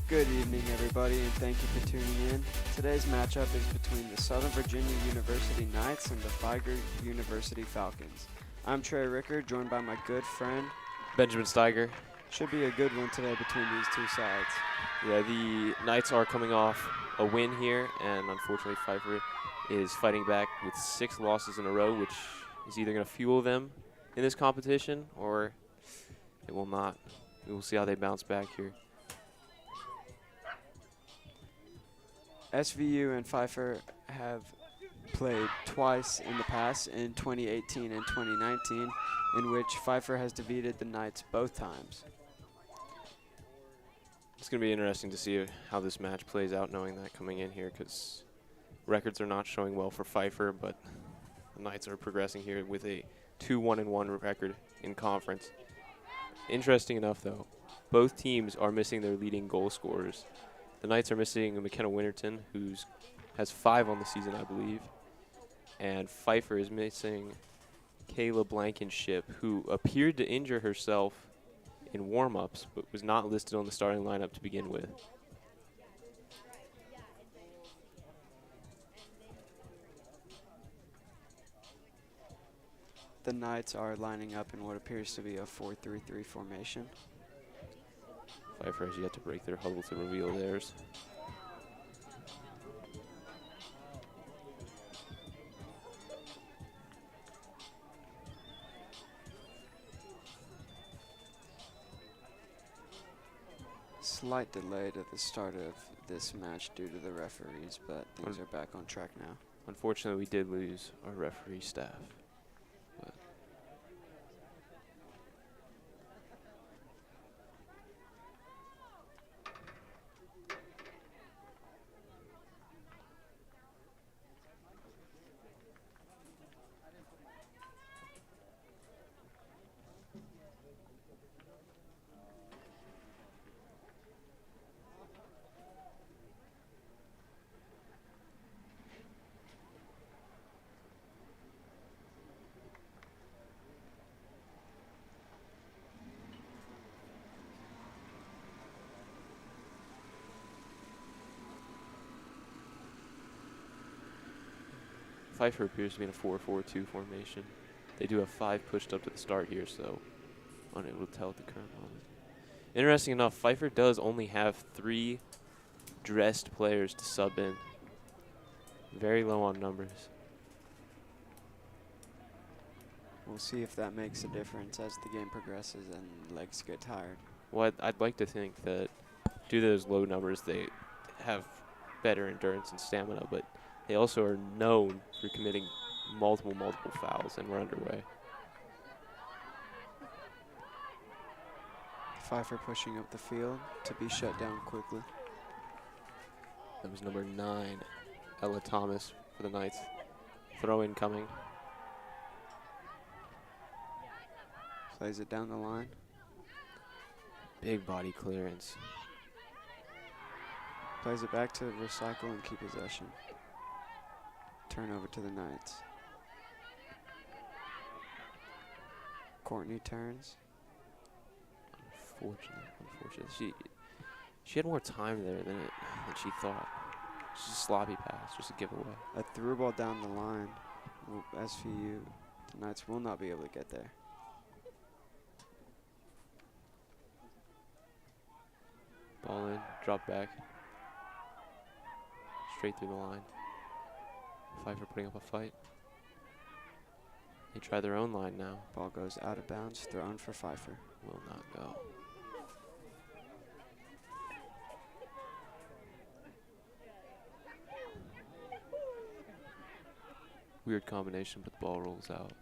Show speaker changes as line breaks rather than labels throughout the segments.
Good evening, everybody, and thank you for tuning in. Today's matchup is between the Southern Virginia University Knights and the Pfeiffer University Falcons. I'm Trey Ricker, joined by my good friend
Benjamin Steiger.
Should be a good one today between these two sides.
Yeah, the Knights are coming off a win here, and unfortunately Pfeiffer is fighting back with 6 losses in a row, which is either going to fuel them in this competition or it will not. We will see how they bounce back here.
SVU and Pfeiffer have played twice in the past, in 2018 and 2019, in which Pfeiffer has defeated the Knights both times.
It's going to be interesting to see how this match plays out, knowing that coming in here, because records are not showing well for Pfeiffer, but the Knights are progressing here with a 2-1-1 record in conference. Interesting enough, though, both teams are missing their leading goal scorers. The Knights are missing McKenna Winterton, who has 5 on the season, I believe, and Pfeiffer is missing Kayla Blankenship, who appeared to injure herself in warm-ups, but was not listed on the starting lineup to begin with.
The Knights are lining up in what appears to be a 4-3-3 formation.
Pfeiffer has yet to break their huddle to reveal theirs.
Slight delay to the start of this match due to the referees, but things are back on track now.
Unfortunately, we did lose our referee staff. But Pfeiffer appears to be in a 4-4-2 formation. They do have 5 pushed up to the start here, so unable to tell at the current moment. Interesting enough, Pfeiffer does only have 3 dressed players to sub in. Very low on numbers.
We'll see if that makes a difference as the game progresses and legs get tired.
Well, I'd like to think that due to those low numbers, they have better endurance and stamina, but they also are known for committing multiple fouls, and we're underway.
Pfeiffer pushing up the field to be shut down quickly.
That was number 9, Ella Thomas for the Knights. Throw in coming.
Plays it down the line.
Big body clearance.
Plays it back to recycle and keep possession. Turnover to the Knights. Courtney turns.
Unfortunate. She had more time there than she thought. It's just a sloppy pass, just a giveaway.
A through ball down the line. SVU, the Knights will not be able to get there.
Ball in, drop back. Straight through the line. Pfeiffer putting up a fight. They try their own line now.
Ball goes out of bounds, thrown for Pfeiffer.
Will not go. Weird combination, but the ball rolls out.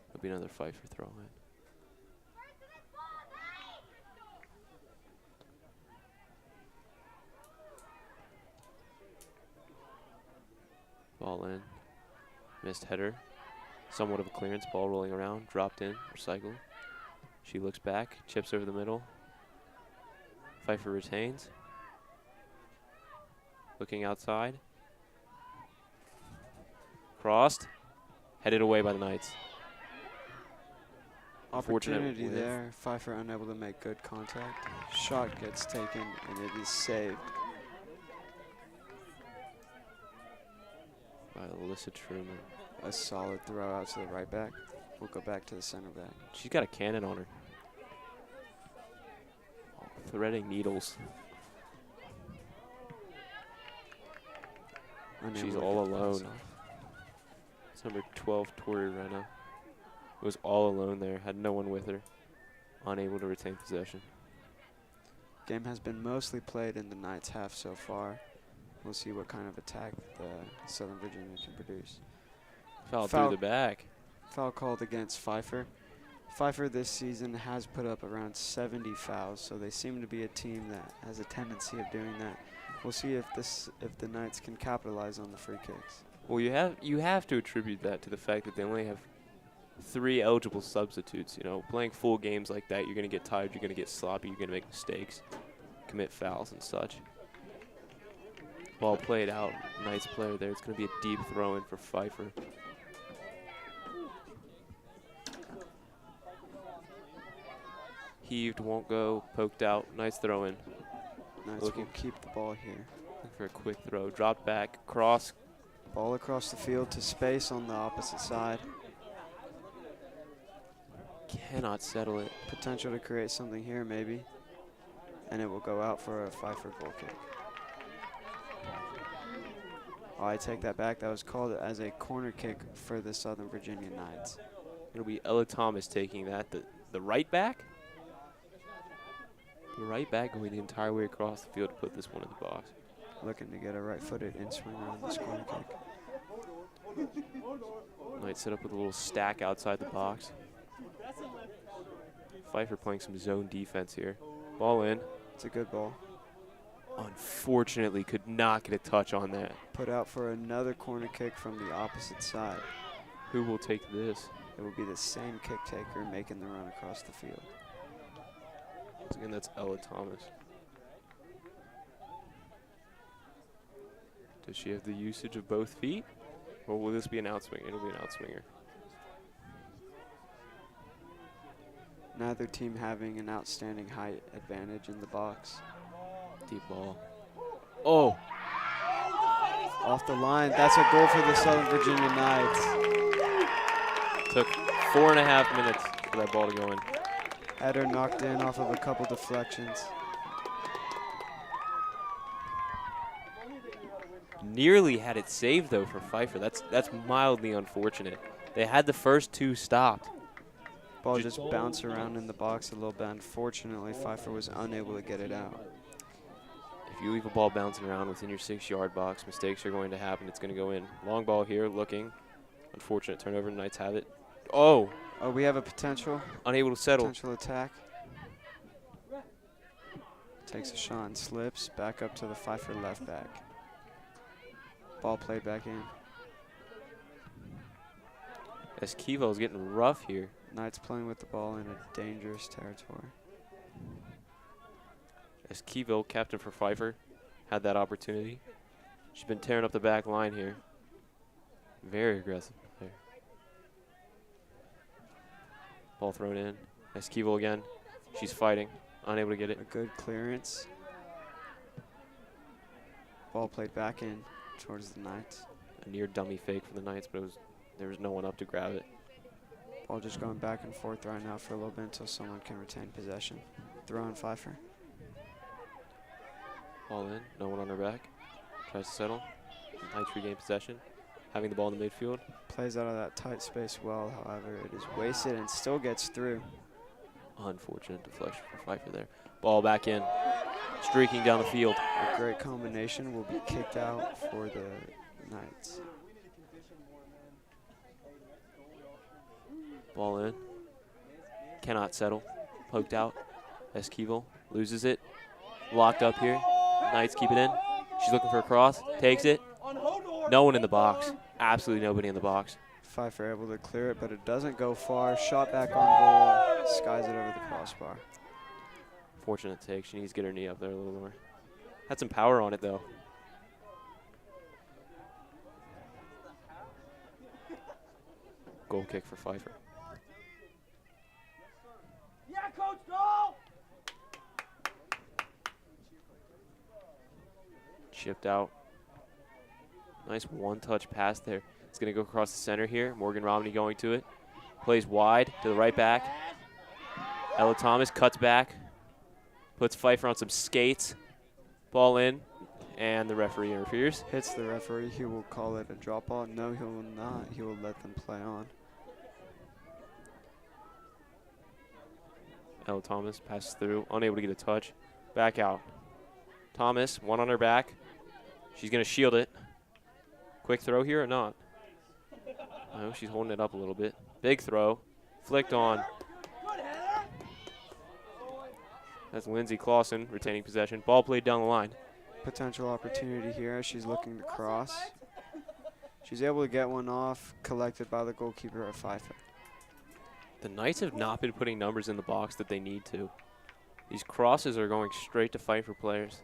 It'll be another Pfeiffer throw in. Ball in. Missed header. Somewhat of a clearance. Ball rolling around. Dropped in. Recycled. She looks back. Chips over the middle. Pfeiffer retains. Looking outside. Crossed. Headed away by the Knights.
Opportunity
whiff.
there. Pfeiffer unable to make good contact. Shot gets taken, and it is saved.
By Alyssa Truman.
A solid throw out to the right back. We'll go back to the center back.
She's got a cannon on her. Oh, threading needles.
Unable
She's
to
all
get the pass
alone.
off.
It's number 12, Tori Renna. Was all alone there, had no one with her. Unable to retain possession.
Game has been mostly played in the Knights' half so far. We'll see what kind of attack the Southern Virginia can produce.
Foul
Foul.
through the back.
Foul called against Pfeiffer. Pfeiffer this season has put up around 70 fouls, so they seem to be a team that has a tendency of doing that. We'll see if the Knights can capitalize on the free kicks.
Well, you have to attribute that to the fact that they only have 3 eligible substitutes. You know, playing full games like that, you're going to get tired, you're going to get sloppy, you're going to make mistakes, commit fouls and such. Ball played out. Nice player there. It's going to be a deep throw in for Pfeiffer. Heaved, won't go, poked out. Nice throw in.
Knights
Looking
will keep the ball here.
Looking for a quick throw. Dropped back, cross.
Ball across the field to space on the opposite side.
Cannot settle it.
Potential to create something here maybe. And it will go out for a Pfeiffer goal kick. Oh, I take that back. That was called as a corner kick for the Southern Virginia Knights.
It'll be Ella Thomas taking that. The right back? The right back going the entire way across the field to put this one in the box.
Looking to get a right-footed in-swinger on this corner kick.
Might set up with a little stack outside the box. Pfeiffer playing some zone defense here. Ball in.
It's a good ball.
Unfortunately, could not get a touch on that.
Put out for another corner kick from the opposite side.
Who will take this?
It will be the same kick taker making the run across the field.
Once again, that's Ella Thomas. Does she have the usage of both feet? Or will this be an outswinger? It'll be an outswinger.
Neither team having an outstanding height advantage in the box.
Deep ball. Oh!
Off the line. That's a goal for the Southern Virginia Knights.
Took 4.5 minutes for that ball to go in.
Header knocked in off of a couple deflections.
Nearly had it saved though for Pfeiffer. That's mildly unfortunate. They had the first 2 stopped.
Ball just bounced around in the box a little bit. Unfortunately, Pfeiffer was unable to get it out.
If you leave a ball bouncing around within your 6-yard box, mistakes are going to happen. It's going to go in. Long ball here, looking. Unfortunate turnover. Knights have it. Oh!
Oh, we have a potential.
Unable to settle.
Potential attack. Takes a shot and slips. Back up to the Pfeiffer left back. Ball played back in.
Esquivel's getting rough here.
Knights playing with the ball in a dangerous territory.
Esquivel, captain for Pfeiffer, had that opportunity. She's been tearing up the back line here. Very aggressive there. Ball thrown in. Esquivel again. She's fighting. Unable to get it.
A good clearance. Ball played back in towards the Knights.
A near dummy fake for the Knights, but there was no one up to grab it.
Ball just going back and forth right now for a little bit until someone can retain possession. Throw in Pfeiffer.
Ball in. No one on her back. Tries to settle. Knights regain possession. Having the ball in the midfield.
Plays out of that tight space well, however, it is wasted and still gets through.
Unfortunate deflection for Pfeiffer there. Ball back in. Streaking down the field.
A great combination will be kicked out for the Knights.
Ball in. Cannot settle. Poked out. Esquivel loses it. Locked up here. Knights keep it in. She's looking for a cross. Takes it. No one in the box. Absolutely nobody in the box.
Pfeiffer able to clear it, but it doesn't go far. Shot back on goal. Skies it over the crossbar.
Fortunate take. She needs to get her knee up there a little more. Had some power on it, though. Goal kick for Pfeiffer.
Yeah, coach, go!
Chipped out. Nice one-touch pass there. It's going to go across the center here. Morgan Romney going to it. Plays wide to the right back. Ella Thomas cuts back. Puts Pfeiffer on some skates. Ball in. And the referee interferes.
Hits the referee. He will call it a drop ball. No, he will not. He will let them play on.
Ella Thomas passes through. Unable to get a touch. Back out. Thomas, one on her back. She's going to shield it. Quick throw here or not? No, she's holding it up a little bit. Big throw. Flicked on. That's Lindsay Clausen retaining possession. Ball played down the line.
Potential opportunity here as she's looking to cross. She's able to get one off, collected by the goalkeeper at Pfeiffer.
The Knights have not been putting numbers in the box that they need to. These crosses are going straight to Pfeiffer players.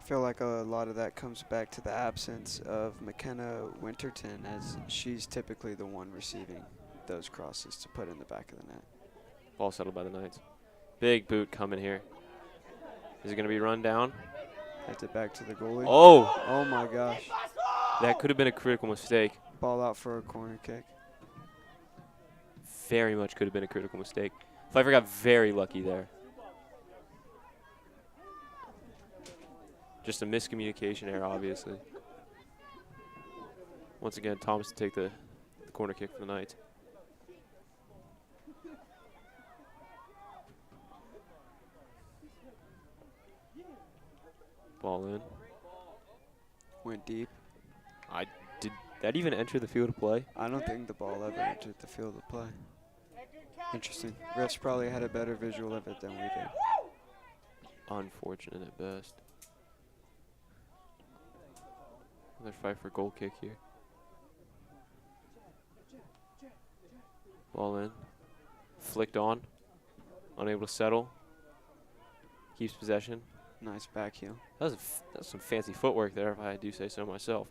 I feel like a lot of that comes back to the absence of McKenna Winterton, as she's typically the one receiving those crosses to put in the back of the net.
Ball settled by the Knights. Big boot coming here. Is it going to be run down?
Heads it back to the goalie.
Oh!
Oh my gosh.
That could have been a critical mistake.
Ball out for a corner kick.
Very much could have been a critical mistake. Pfeiffer got very lucky there. Just a miscommunication error, obviously. Once again, Thomas to take the corner kick for the Knights. Ball in.
Went deep.
Did that even enter the field of play?
I don't think the ball ever entered the field of play. Interesting. Refs probably had a better visual of it than we did.
Unfortunate at best. Another Pfeiffer goal kick here. Ball in. Flicked on. Unable to settle. Keeps possession.
Nice back heel.
That was some fancy footwork there, if I do say so myself.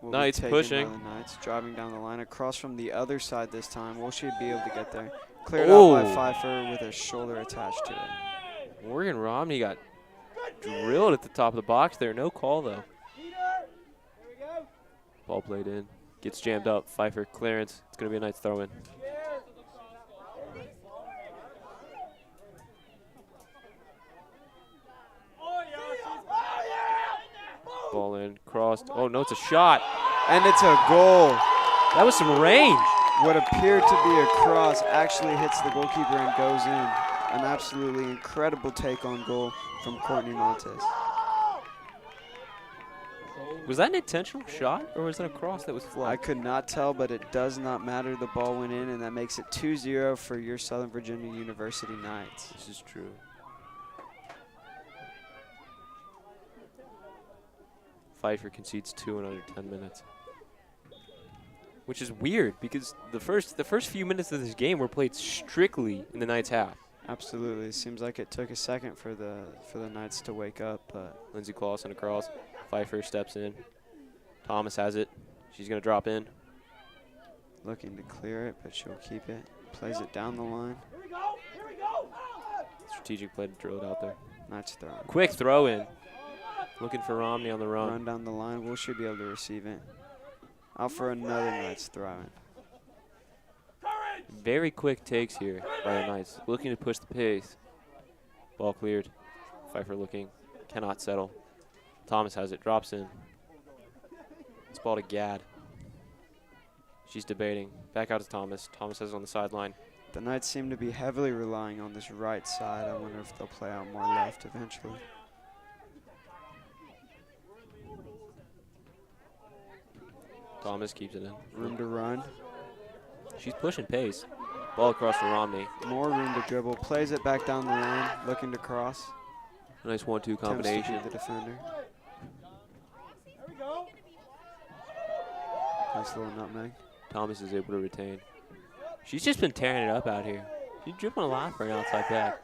Will
Knights
be taken
pushing.
by the Knights, driving down the line across from the other side this time. Will she be able to get there? Cleared out by Pfeiffer with a shoulder attached to it.
Morgan Romney got drilled at the top of the box there. No call, though. Ball played in. Gets jammed up. Pfeiffer clearance. It's going to be a Knights throw-in. Ball in. Crossed. Oh, no, it's a shot.
And it's a goal.
That was some range.
What appeared to be a cross actually hits the goalkeeper and goes in. An absolutely incredible take on goal from Courtney Montes.
Was that an intentional shot, or was that a cross that was
I
flagged?
could not tell, but it does not matter. The ball went in, and that makes it 2-0 for your Southern Virginia University Knights.
This is true. Pfeiffer concedes 2 in under 10 minutes. Which is weird, because the first few minutes of this game were played strictly in the Knights' half.
Absolutely. It seems like it took a second for the Knights to wake up, but
Lindsay Clausen across. Pfeiffer steps in. Thomas has it. She's going to drop in.
looking to clear it, but she'll keep it. Plays it down the line.
Strategic play to drill it out there.
Nice throw.
Quick throw in. Looking for Romney on the run.
Run down the line. Will should be able to receive it. Out for another Knights throw in.
Very quick takes here by the Knights. Looking to push the pace. Ball cleared. Pfeiffer looking. Cannot settle. Thomas has it. Drops in. It's ball to Gadd. She's debating. Back out to Thomas. Thomas has it on the sideline.
The Knights seem to be heavily relying on this right side. I wonder if they'll play out more left eventually.
Thomas keeps it in.
Room to run.
She's pushing pace. Ball across to Romney.
More room to dribble. Plays it back down the line. Looking to cross.
A nice 1-2
Attempts to
combination.
beat the defender. Nice little nutmeg.
Thomas is able to retain. She's just been tearing it up out here. She's dribbling a lot for an outside back.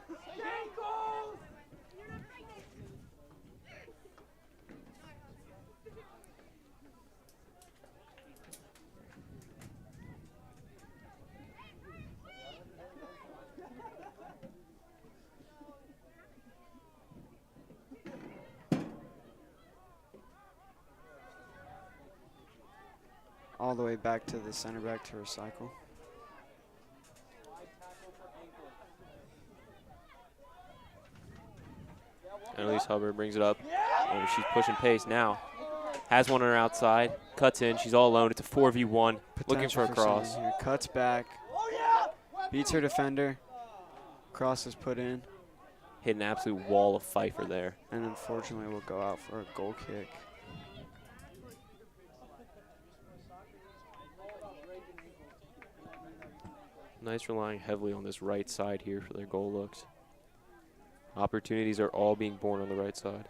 all the way back to the center back to recycle.
Annalise Hubbard brings it up. Oh, she's pushing pace now. Has one on her outside. Cuts in. She's all alone. It's a 4v1. Looking for a cross.
Here. Cuts back. Beats her defender. Cross is put in.
Hit an absolute wall of Pfeiffer there.
And unfortunately will go out for a goal kick.
Nice relying heavily on this right side here for their goal looks. Opportunities are all being born on the right side.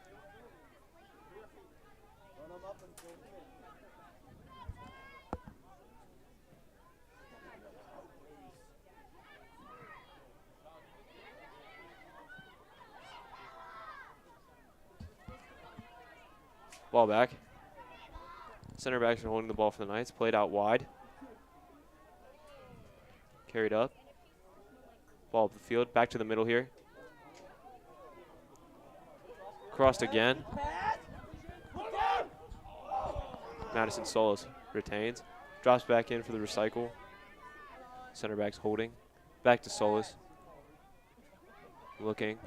Ball back. Center backs are holding the ball for the Knights. Played out wide. Carried up. Ball up the field. Back to the middle here. Crossed again. Madison Solis retains. Drops back in for the recycle. Center back's holding. Back to Solis. Looking.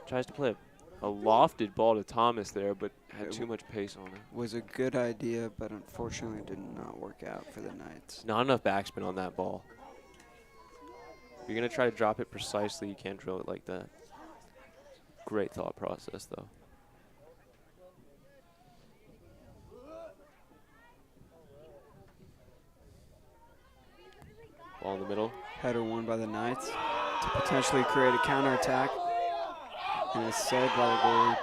Tries to play a lofted ball to Thomas there, but had too much pace on it.
Was a good idea, but unfortunately did not work out for the Knights.
Not enough backspin on that ball. If you're going to try to drop it precisely, you can't drill it like that. Great thought process, though. Ball in the middle.
Header won by the Knights to potentially create a counterattack. And it's saved by the goalie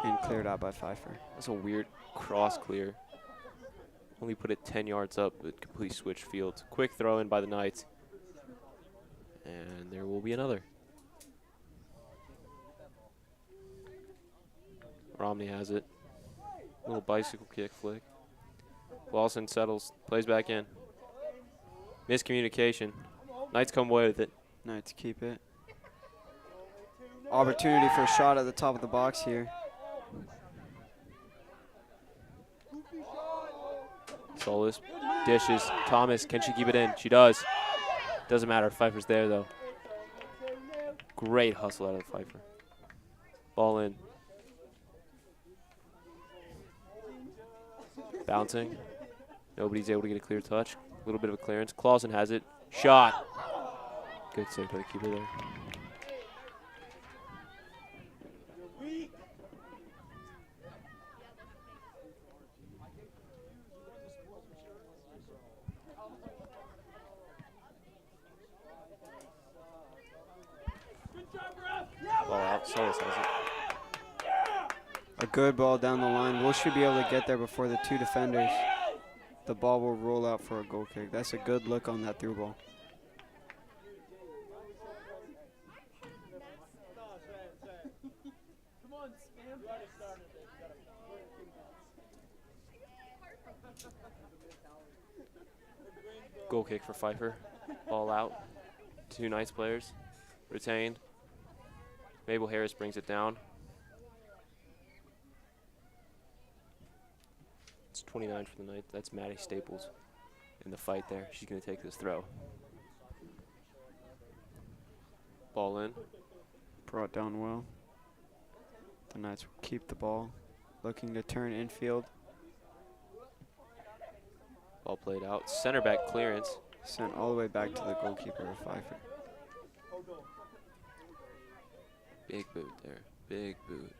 and cleared out by Pfeiffer.
That's a weird cross clear. Only put it 10 yards up, but complete switch fields. Quick throw in by the Knights. And there will be another. Romney has it. Little bicycle kick flick. Lawson settles, plays back in. Miscommunication. Knights come away with it.
Knights keep it. Opportunity for a shot at the top of the box here.
Solis dishes. Thomas, can she keep it in? She does. Doesn't matter. Pfeiffer's there, though. Great hustle out of Pfeiffer. Ball in. Bouncing. Nobody's able to get a clear touch. A little bit of a clearance. Clausen has it. Shot. Good save by the keeper there. Ball out. Solis has it.
A good ball down the line. Will she be able to get there before the two defenders? The ball will roll out for a goal kick. That's a good look on that through ball.
Goal kick for Pfeiffer. Ball out. Two Knights players. Retained. Mabel Harris brings it down. It's 29 for the Knights. That's Maddie Staples in the fight there. She's going to take this throw. Ball in.
Brought down well. The Knights will keep the ball. Looking to turn infield.
Ball played out. Center back clearance.
Sent all the way back to the goalkeeper of Pfeiffer.
Big boot there. Big boot.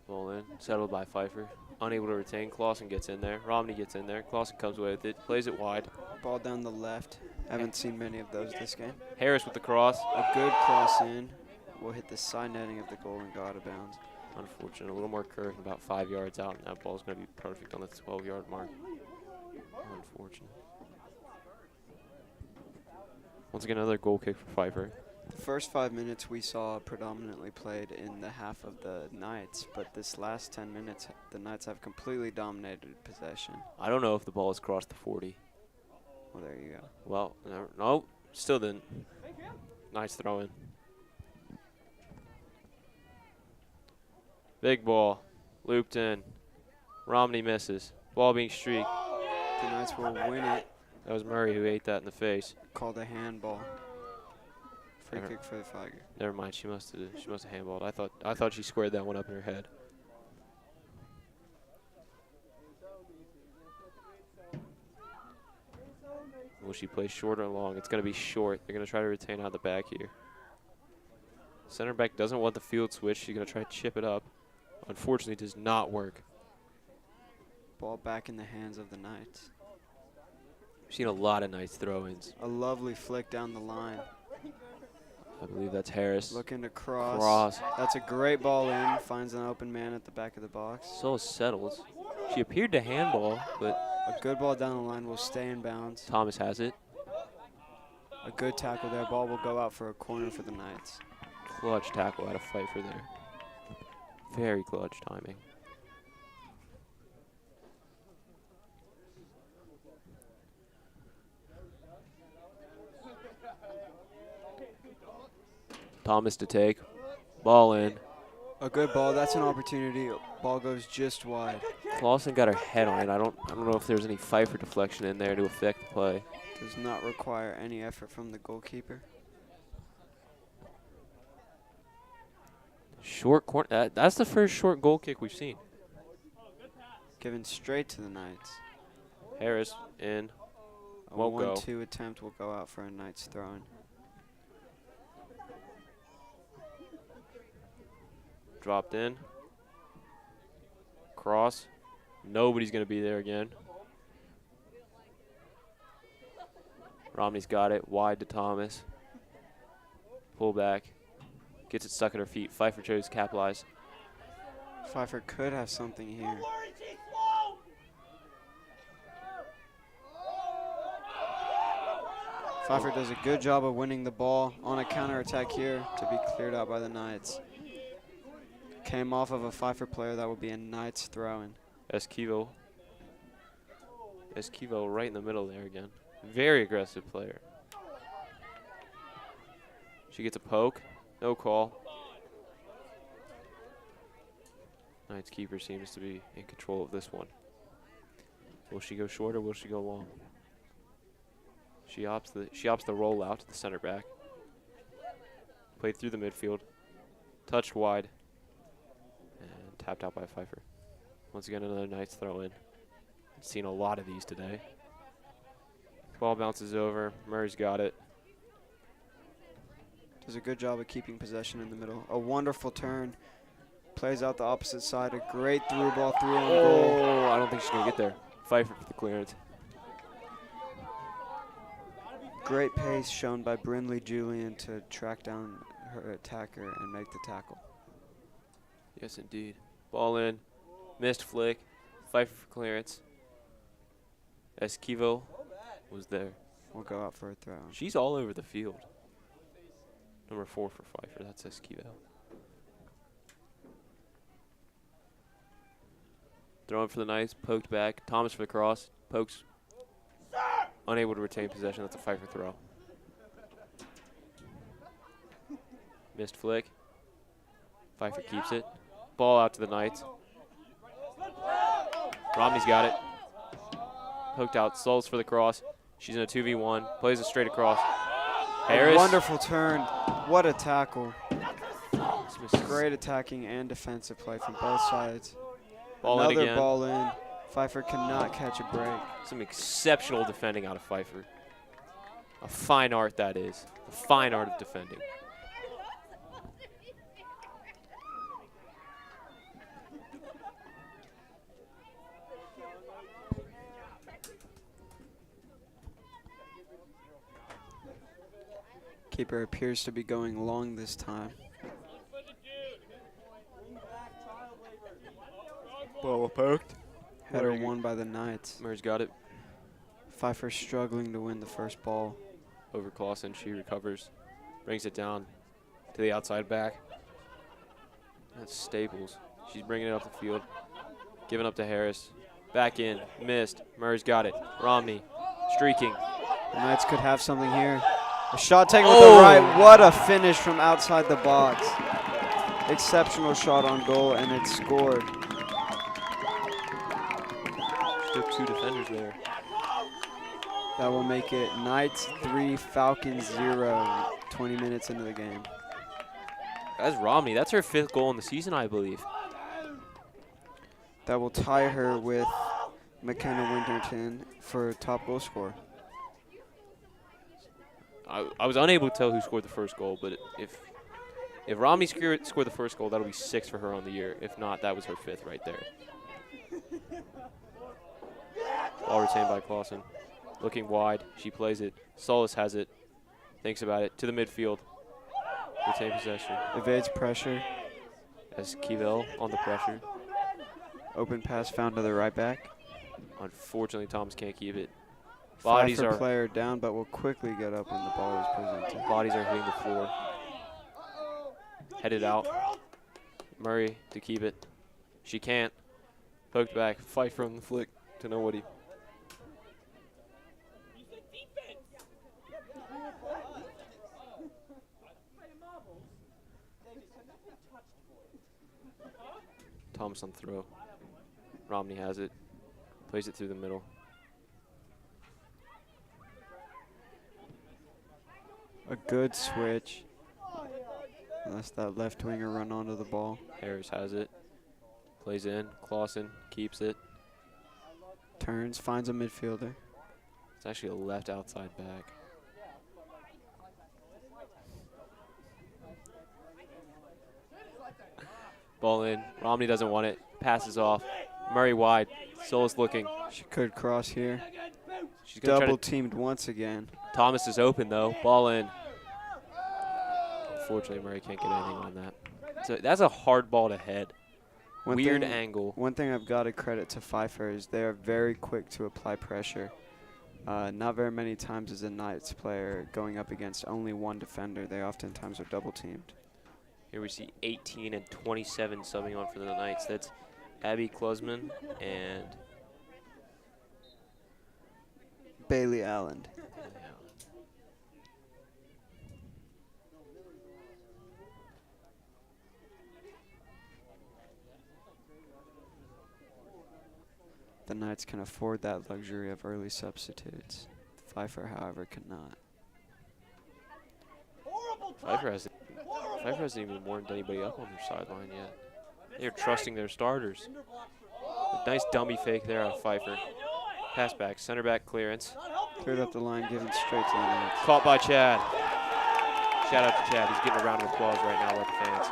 Ball in. Settled by Pfeiffer. Unable to retain. Clausen gets in there. Romney gets in there. Clausen comes away with it. Plays it wide.
Ball down the left. Haven't seen many of those this game.
Harris with the cross.
A good cross in. Will hit the side netting of the goal and go out of bounds.
Unfortunate. A little more curve, about 5 yards out, and that ball's going to be perfect on the 12-yard mark. Unfortunate. Once again, another goal kick for Pfeiffer.
The first 5 minutes we saw predominantly played in the half of the Knights, but this last 10 minutes, the Knights have completely dominated possession.
I don't know if the ball has crossed the 40.
Well, there you go.
Well, no, still didn't. Nice throw in. Big ball. Looped in. Romney misses. Ball being streaked.
The Knights will win it.
That was Murray who ate that in the face.
Called a handball. Free
Never-
kick for the Tiger.
Never mind. She must have handballed. I thought she squared that one up in her head. Will she play short or long? It's going to be short. They're going to try to retain out the back here. Center back doesn't want the field switch. She's going to try to chip it up. Unfortunately, it does not work.
Ball back in the hands of the Knights.
We've seen a lot of nice throw-ins.
A lovely flick down the line.
I believe that's Harris.
Looking to cross.
Cross.
That's a great ball in. Finds an open man at the back of the box.
So settled. She appeared to handball, but
A good ball down the line will stay in bounds.
Thomas has it.
A good tackle there. Ball will go out for a corner for the Knights.
Clutch tackle out of Pfeiffer there. Very clutch timing. Thomas to take. Ball in.
A good ball. That's an opportunity. Ball goes just wide.
Clausen got her head on it. I don't know if there's any Pfeiffer deflection in there to affect the play.
Does not require any effort from the goalkeeper.
Short corner. That's the first short goal kick we've seen.
Given straight to the Knights.
Harris in.
A
Won't go.
1-2 attempt will go out for a Knights throw-in.
Dropped in. Cross. Nobody's going to be there again. Romney's got it. Wide to Thomas. Pull back. Gets it stuck at her feet. Pfeiffer chose to capitalize.
Pfeiffer could have something here. Pfeiffer does a good job of winning the ball on a counterattack here to be cleared out by the Knights. Came off of a Pfeiffer player. That will be a Knights throw-in.
Esquivel right in the middle there again. Very aggressive player. She gets a poke. No call. Knights keeper seems to be in control of this one. Will she go short or will she go long? She opts the roll out to the center back. Played through the midfield. Touched wide. And tapped out by Pfeiffer. Once again, another Knights throw in. Seen a lot of these today. Ball bounces over. Murray's got it.
Does a good job of keeping possession in the middle. A wonderful turn. Plays out the opposite side. A great through ball through on goal.
Oh, I don't think she's going to get there. Pfeiffer for the clearance.
Great pace shown by Brindley Julian to track down her attacker and make the tackle.
Yes, indeed. Ball in. Missed flick. Pfeiffer for clearance. Esquivel was there.
We'll go out for a throw.
She's all over the field. Number 4 for Pfeiffer. That's Esquivel. Throwing for the Knights. Poked back. Thomas for the cross. Pokes. Unable to retain possession. That's a Pfeiffer throw. Missed flick. Pfeiffer keeps it. Ball out to the Knights. Romney's got it. Poked out. Sulls for the cross. She's in a 2v1. Plays it straight across. Harris.
A wonderful turn. What a tackle. Great attacking and defensive play from both sides.
Ball in
Another
again.
ball in. Pfeiffer cannot catch a break.
Some exceptional defending out of Pfeiffer. A fine art that is. A fine art of defending.
Keeper appears to be going long this time.
Ball poked.
Header won by the Knights.
Murray's got it.
Pfeiffer struggling to win the first ball.
Over Clausen. She recovers. Brings it down to the outside back. That's Staples. She's bringing it up the field. Giving up to Harris. Back in. Missed. Murray's got it. Romney. Streaking.
The Knights could have something here. A shot taken with the right. What a finish from outside the box. Exceptional shot on goal, and it's scored.
Took 2 defenders there.
That will make it Knights 3, Falcons 0, 20 minutes into the game.
That's Romney. That's her 5th goal in the season, I believe.
That will tie her with McKenna Winterton for top goal scorer.
I was unable to tell who scored the first goal, but if Romney scored the first goal, that'll be 6 for her on the year. If not, that was her 5th right there. Ball retained by Clausen. Looking wide, she plays it. Solis has it, thinks about it, to the midfield. Retain possession.
Evades pressure.
As Kivel on the pressure.
Open pass found to the right back.
Unfortunately, Thomas can't keep it.
Pfeiffer player down, but will quickly get up when the ball is presented.
Bodies are hitting the floor. Headed out. Murray to keep it. She can't. Poked back. Pfeiffer on the flick to nobody. Thomas on throw. Romney has it. Plays it through the middle.
A good switch. Unless that left winger run onto the ball.
Harris has it. Plays in. Clausen keeps it.
Turns, finds a midfielder.
It's actually a left outside back. Ball in. Romney doesn't want it. Passes off. Murray wide. Solis looking.
She could cross here.
She's gonna
Double teamed once again.
Thomas is open though. Ball in. Unfortunately, Murray can't get anything on that. So that's a hard ball to head. Weird angle.
One thing I've got to credit to Pfeiffer is they are very quick to apply pressure. Not very many times as a Knights player going up against only one defender. They oftentimes are double teamed.
Here we see 18 and 27 subbing on for the Knights. That's Abby Klusman and
Bailey Allen. The Knights can afford that luxury of early substitutes. Pfeiffer, however, cannot.
Pfeiffer hasn't even warmed anybody up on their sideline yet. They're trusting their starters. A nice dummy fake there on Pfeiffer. Pass back, center back clearance.
Cleared up the line, given straight to the Knights.
Caught by Chad. Shout out to Chad. He's getting a round of applause right now by the fans.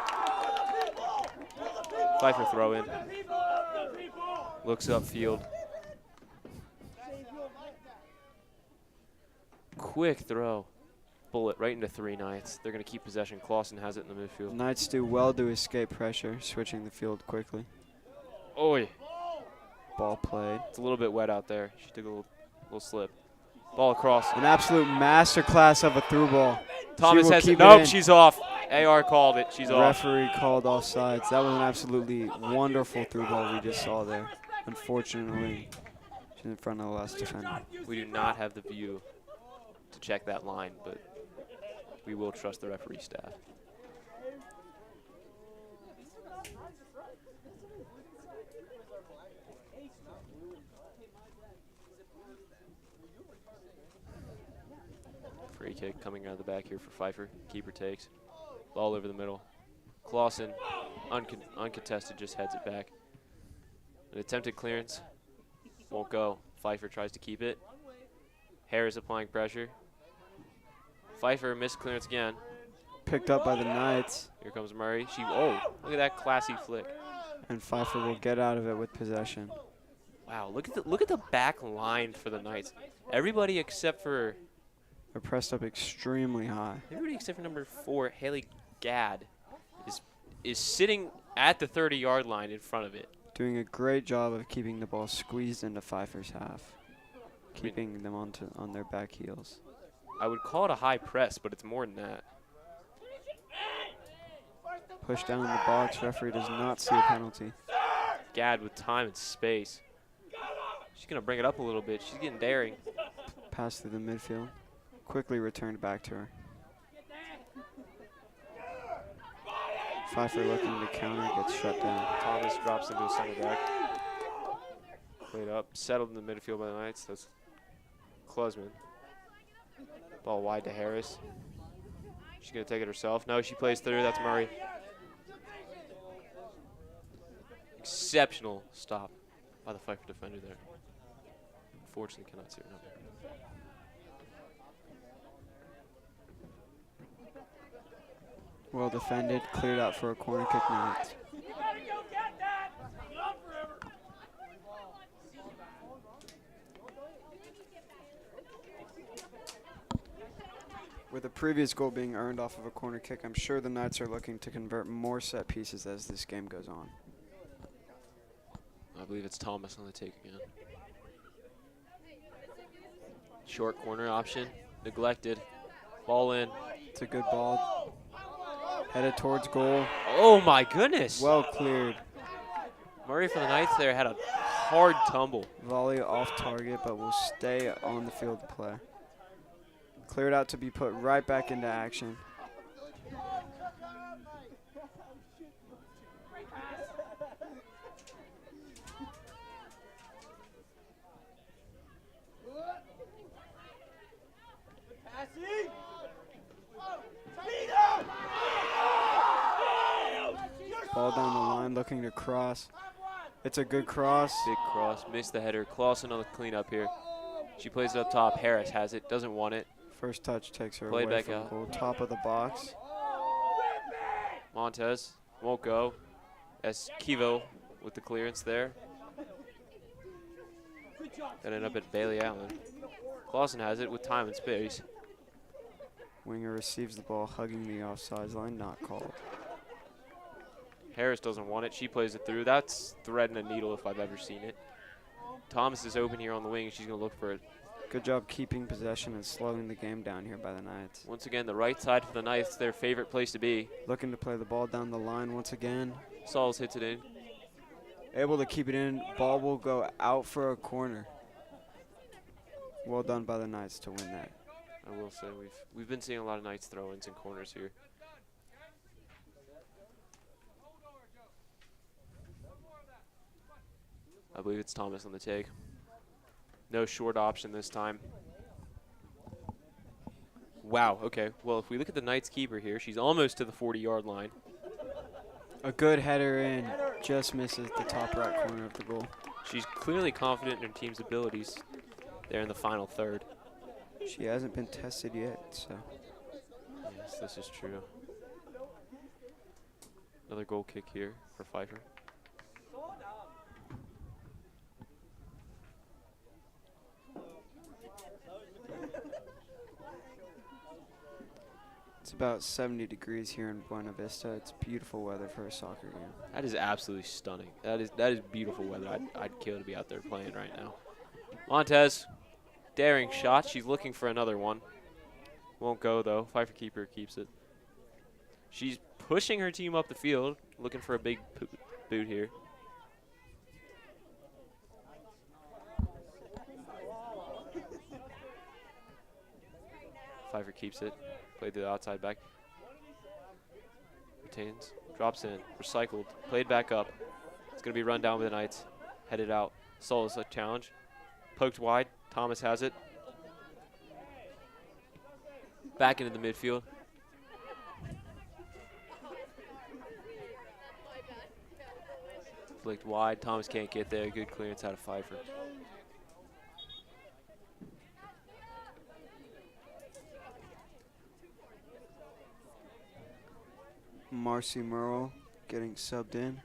Pfeiffer throw in. Looks upfield. Quick throw. Bullet right into 3 Knights. They're going to keep possession. Clausen has it in the midfield.
Knights do well to escape pressure, switching the field quickly.
Oi.
Ball played.
It's a little bit wet out there. She took a little slip. Ball across.
An absolute masterclass of a through ball.
Thomas has it. Nope, she's off. AR called it. She's off.
Referee called offsides. That was an absolutely wonderful through ball we just saw there. Unfortunately, she's in front of the last defender.
We do not have the view to check that line, but we will trust the referee staff. Free kick coming out of the back here for Pfeiffer. Keeper takes. Ball over the middle. Clausen, uncontested, just heads it back. An attempted clearance. Won't go. Pfeiffer tries to keep it. Harris applying pressure. Pfeiffer missed clearance again.
Picked up by the Knights.
Here comes Murray. Oh, look at that classy flick.
And Pfeiffer will get out of it with possession.
Wow, look at the back line for the Knights. Everybody except for
They're pressed up extremely high.
everybody except for number 4, Haley Gadd, is sitting at the 30-yard line in front of it.
Doing a great job of keeping the ball squeezed into Pfeiffer's half. Keeping them on their back heels.
I would call it a high press, but it's more than that.
Push down in the box. Referee does not see a penalty.
Gadd with time and space. She's going to bring it up a little bit. She's getting daring.
Pass through the midfield. Quickly returned back to her. Pfeiffer looking to counter, gets shut down.
Thomas drops into the center back. Played up, settled in the midfield by the Knights. That's Klusman. Ball wide to Harris. She's going to take it herself. No, she plays through. That's Murray. Exceptional stop by the Pfeiffer defender there. Unfortunately, cannot see her number.
Well defended, cleared out for a corner kick Knights. With the previous goal being earned off of a corner kick, I'm sure the Knights are looking to convert more set pieces as this game goes on.
I believe it's Thomas on the take again. Short corner option, neglected. Ball in.
It's a good ball. Headed towards goal.
Oh my goodness!
Well cleared.
Murray for the Knights there had a hard tumble.
Volley off target, but will stay on the field to play. Cleared out to be put right back into action. Ball down the line, looking to cross. It's a good cross.
Big cross, missed the header. Clausen on the cleanup here. She plays it up top. Harris has it, doesn't want it.
First touch takes her
Played
away
back
from
out.
goal. Top of the box.
Montez won't go. Esquivo with the clearance there. That ended up at Bailey Allen. Clausen has it with time and space.
Winger receives the ball, hugging the offside line, not called.
Harris doesn't want it. She plays it through. That's threading a needle if I've ever seen it. Thomas is open here on the wing. She's going to look for it.
Good job keeping possession and slowing the game down here by the Knights.
Once again, the right side for the Knights, their favorite place to be.
Looking to play the ball down the line once again.
Sauls hits it in.
Able to keep it in. Ball will go out for a corner. Well done by the Knights to win that.
I will say we've been seeing a lot of Knights throw-ins and corners here. I believe it's Thomas on the take. No short option this time. Wow, okay. Well, if we look at the Knights keeper here, she's almost to the 40-yard line.
A good header in, just misses the top right corner of the goal.
She's clearly confident in her team's abilities there in the final third.
She hasn't been tested yet, so.
Yes, this is true. Another goal kick here for Pfeiffer.
It's about 70 degrees here in Buena Vista. It's beautiful weather for a soccer game.
That is absolutely stunning. That is beautiful weather. I'd kill to be out there playing right now. Montez, daring shot. She's looking for another one. Won't go though. Pfeiffer keeper keeps it. She's pushing her team up the field, looking for a big boot here. Pfeiffer keeps it. Played to the outside back. Retains. Drops in. Recycled. Played back up. It's going to be run down by the Knights. Headed out. Solis a challenge. Poked wide. Thomas has it. Back into the midfield. Flicked wide. Thomas can't get there. Good clearance out of Pfeiffer.
Marcy Merle getting subbed in.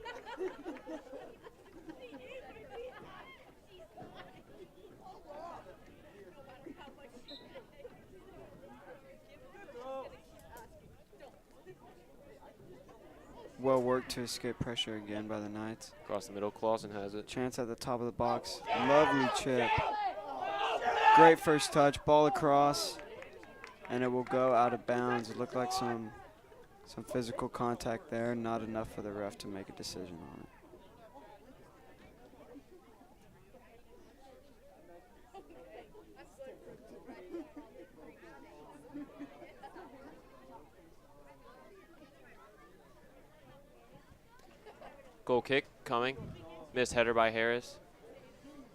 Well worked to escape pressure again by the Knights.
Across the middle. Clausen has it.
Chance at the top of the box. Lovely chip. Great first touch. Ball across. And it will go out of bounds. It looked like some physical contact there. Not enough for the ref to make a decision on it.
Goal kick coming. Missed header by Harris.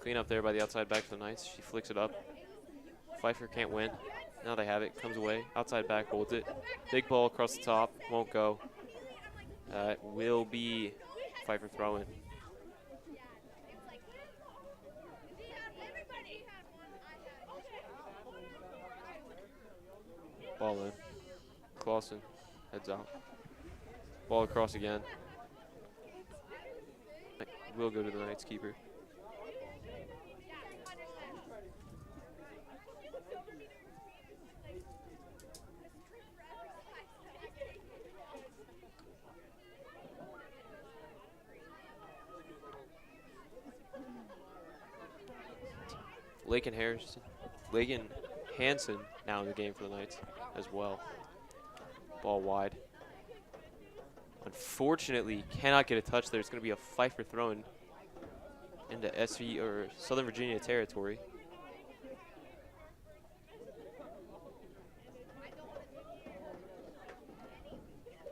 Clean up there by the outside back for the Knights. She flicks it up. Pfeiffer can't win. Now they have it. Comes away. Outside back holds it. Big ball across the top. Won't go. It will be Pfeiffer throwing. Ball in. Clausen heads out. Ball across again. Will go to the Knights keeper. Lakin Hansen now in the game for the Knights as well. Ball wide. Unfortunately, cannot get a touch there. It's going to be a Pfeiffer throwing into SVU or Southern Virginia territory.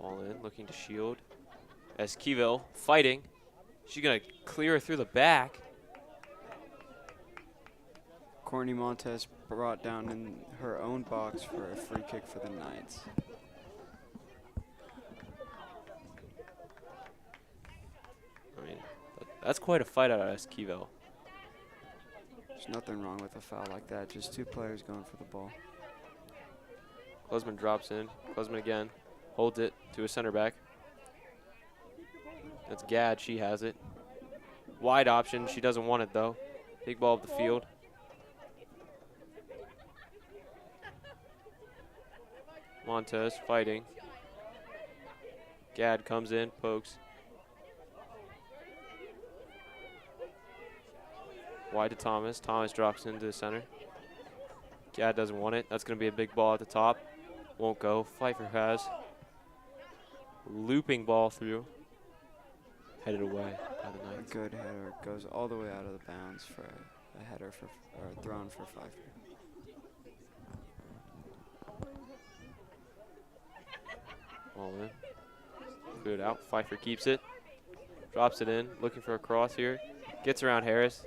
Ball in, looking to shield. Esquivel fighting. She's going to clear her through the back.
Courtney Montez brought down in her own box for a free kick for the Knights.
I mean, that's quite a fight out of Esquivel.
There's nothing wrong with a foul like that. Just two players going for the ball.
Klusman drops in. Klusman again. Holds it to a center back. That's Gadd. She has it. Wide option. She doesn't want it, though. Big ball up the field. Montez fighting. Gadd comes in, pokes. Wide to Thomas. Thomas drops into the center. Gadd doesn't want it. That's going to be a big ball at the top. Won't go. Pfeiffer has. Looping ball through. Headed away by the Knights.
A good header. Goes all the way out of the bounds for a header for, or thrown for Pfeiffer.
Ball in. Good out. Pfeiffer keeps it. Drops it in. Looking for a cross here. Gets around Harris.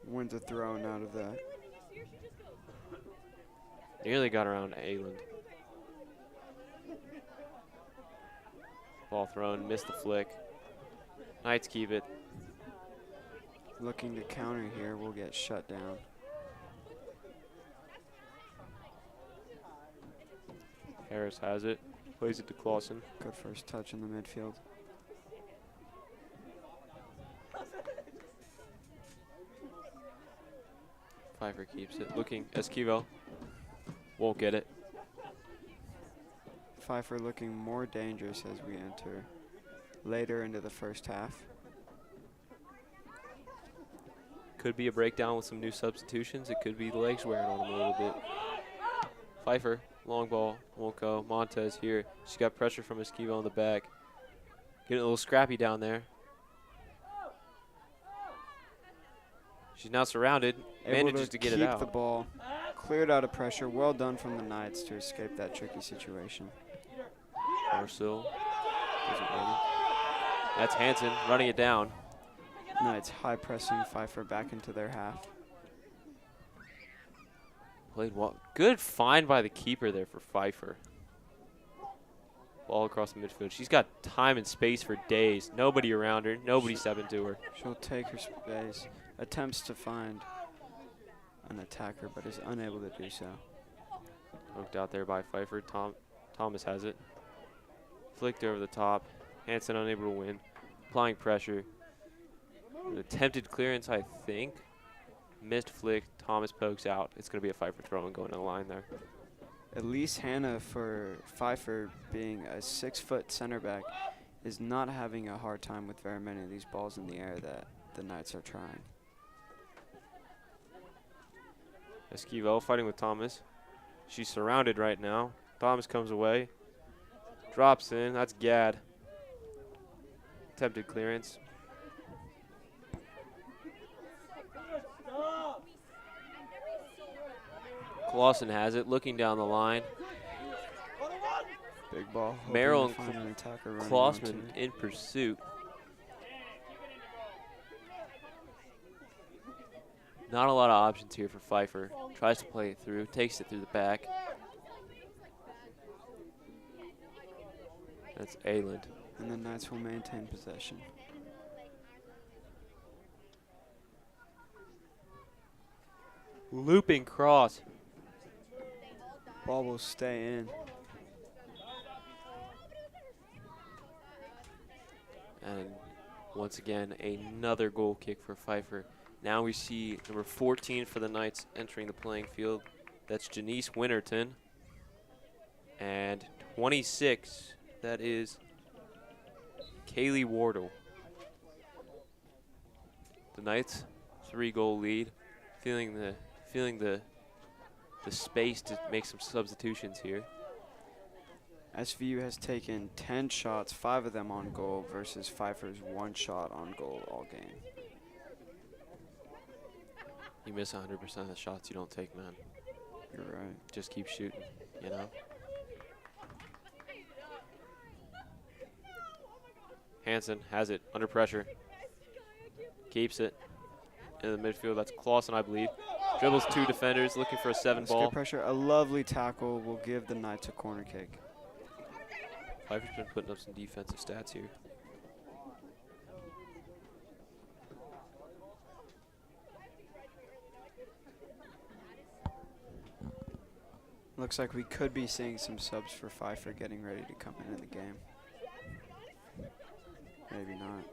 Wins a throw out of that.
Nearly got around Ayland. Ball thrown. Missed the flick. Knights keep it.
Looking to counter here. Will get shut down.
Harris has it. Plays it to Clausen.
Good first touch in the midfield.
Pfeiffer keeps it. Looking. Esquivel. Won't get it.
Pfeiffer looking more dangerous as we enter later into the first half.
Could be a breakdown with some new substitutions. It could be the legs wearing on him a little bit. Pfeiffer. Long ball. Won't go. Montez here. She's got pressure from Esquivel in the back. Getting a little scrappy down there. She's now surrounded. Manages to get it out.
Keep the ball. Cleared out of pressure. Well done from the Knights to escape that tricky situation.
Marcel. That's Hansen running it down.
Knights high pressing Pfeiffer back into their half.
Played well. Good find by the keeper there for Pfeiffer. Ball across the midfield. She's got time and space for days. Nobody around her. Nobody stepping to her.
She'll take her space. Attempts to find an attacker, but is unable to do so.
Hooked out there by Pfeiffer. Thomas has it. Flicked over the top. Hansen unable to win. Applying pressure. An attempted clearance, I think. Missed flick. Thomas pokes out. It's going to be a Pfeiffer throw and going to the line there.
Elise Hanna for Pfeiffer, being a 6-foot center back, is not having a hard time with very many of these balls in the air that the Knights are trying.
Esquivel fighting with Thomas. She's surrounded right now. Thomas comes away. Drops in. That's Gadd. Attempted clearance. Clausen has it, looking down the line.
Big ball. hoping
Merrill
to
and
find an attacker running
Klossman
onto it.
in pursuit. Not a lot of options here for Pfeiffer. Tries to play it through, takes it through the back. That's Ayland.
And the Knights will maintain possession.
Looping cross.
Ball will stay in.
And once again, another goal kick for Pfeiffer. Now we see number 14 for the Knights entering the playing field. That's Janice Winterton. And 26, that is Kaylee Wardle. The Knights, 3-goal lead. Feeling the space to make some substitutions here.
SVU has taken 10 shots, 5 of them on goal, versus Pfeiffer's 1 shot on goal all game.
You miss 100% of the shots you don't take, man.
You're right.
Just keep shooting, you know? Hansen has it under pressure. Keeps it in the midfield. That's Clausen, I believe. Dribbles 2 defenders, looking for a 7
That's
ball.
good pressure. A lovely tackle will give the Knights a corner kick.
Pfeiffer's been putting up some defensive stats here.
Looks like we could be seeing some subs for Pfeiffer getting ready to come in the game. Maybe not.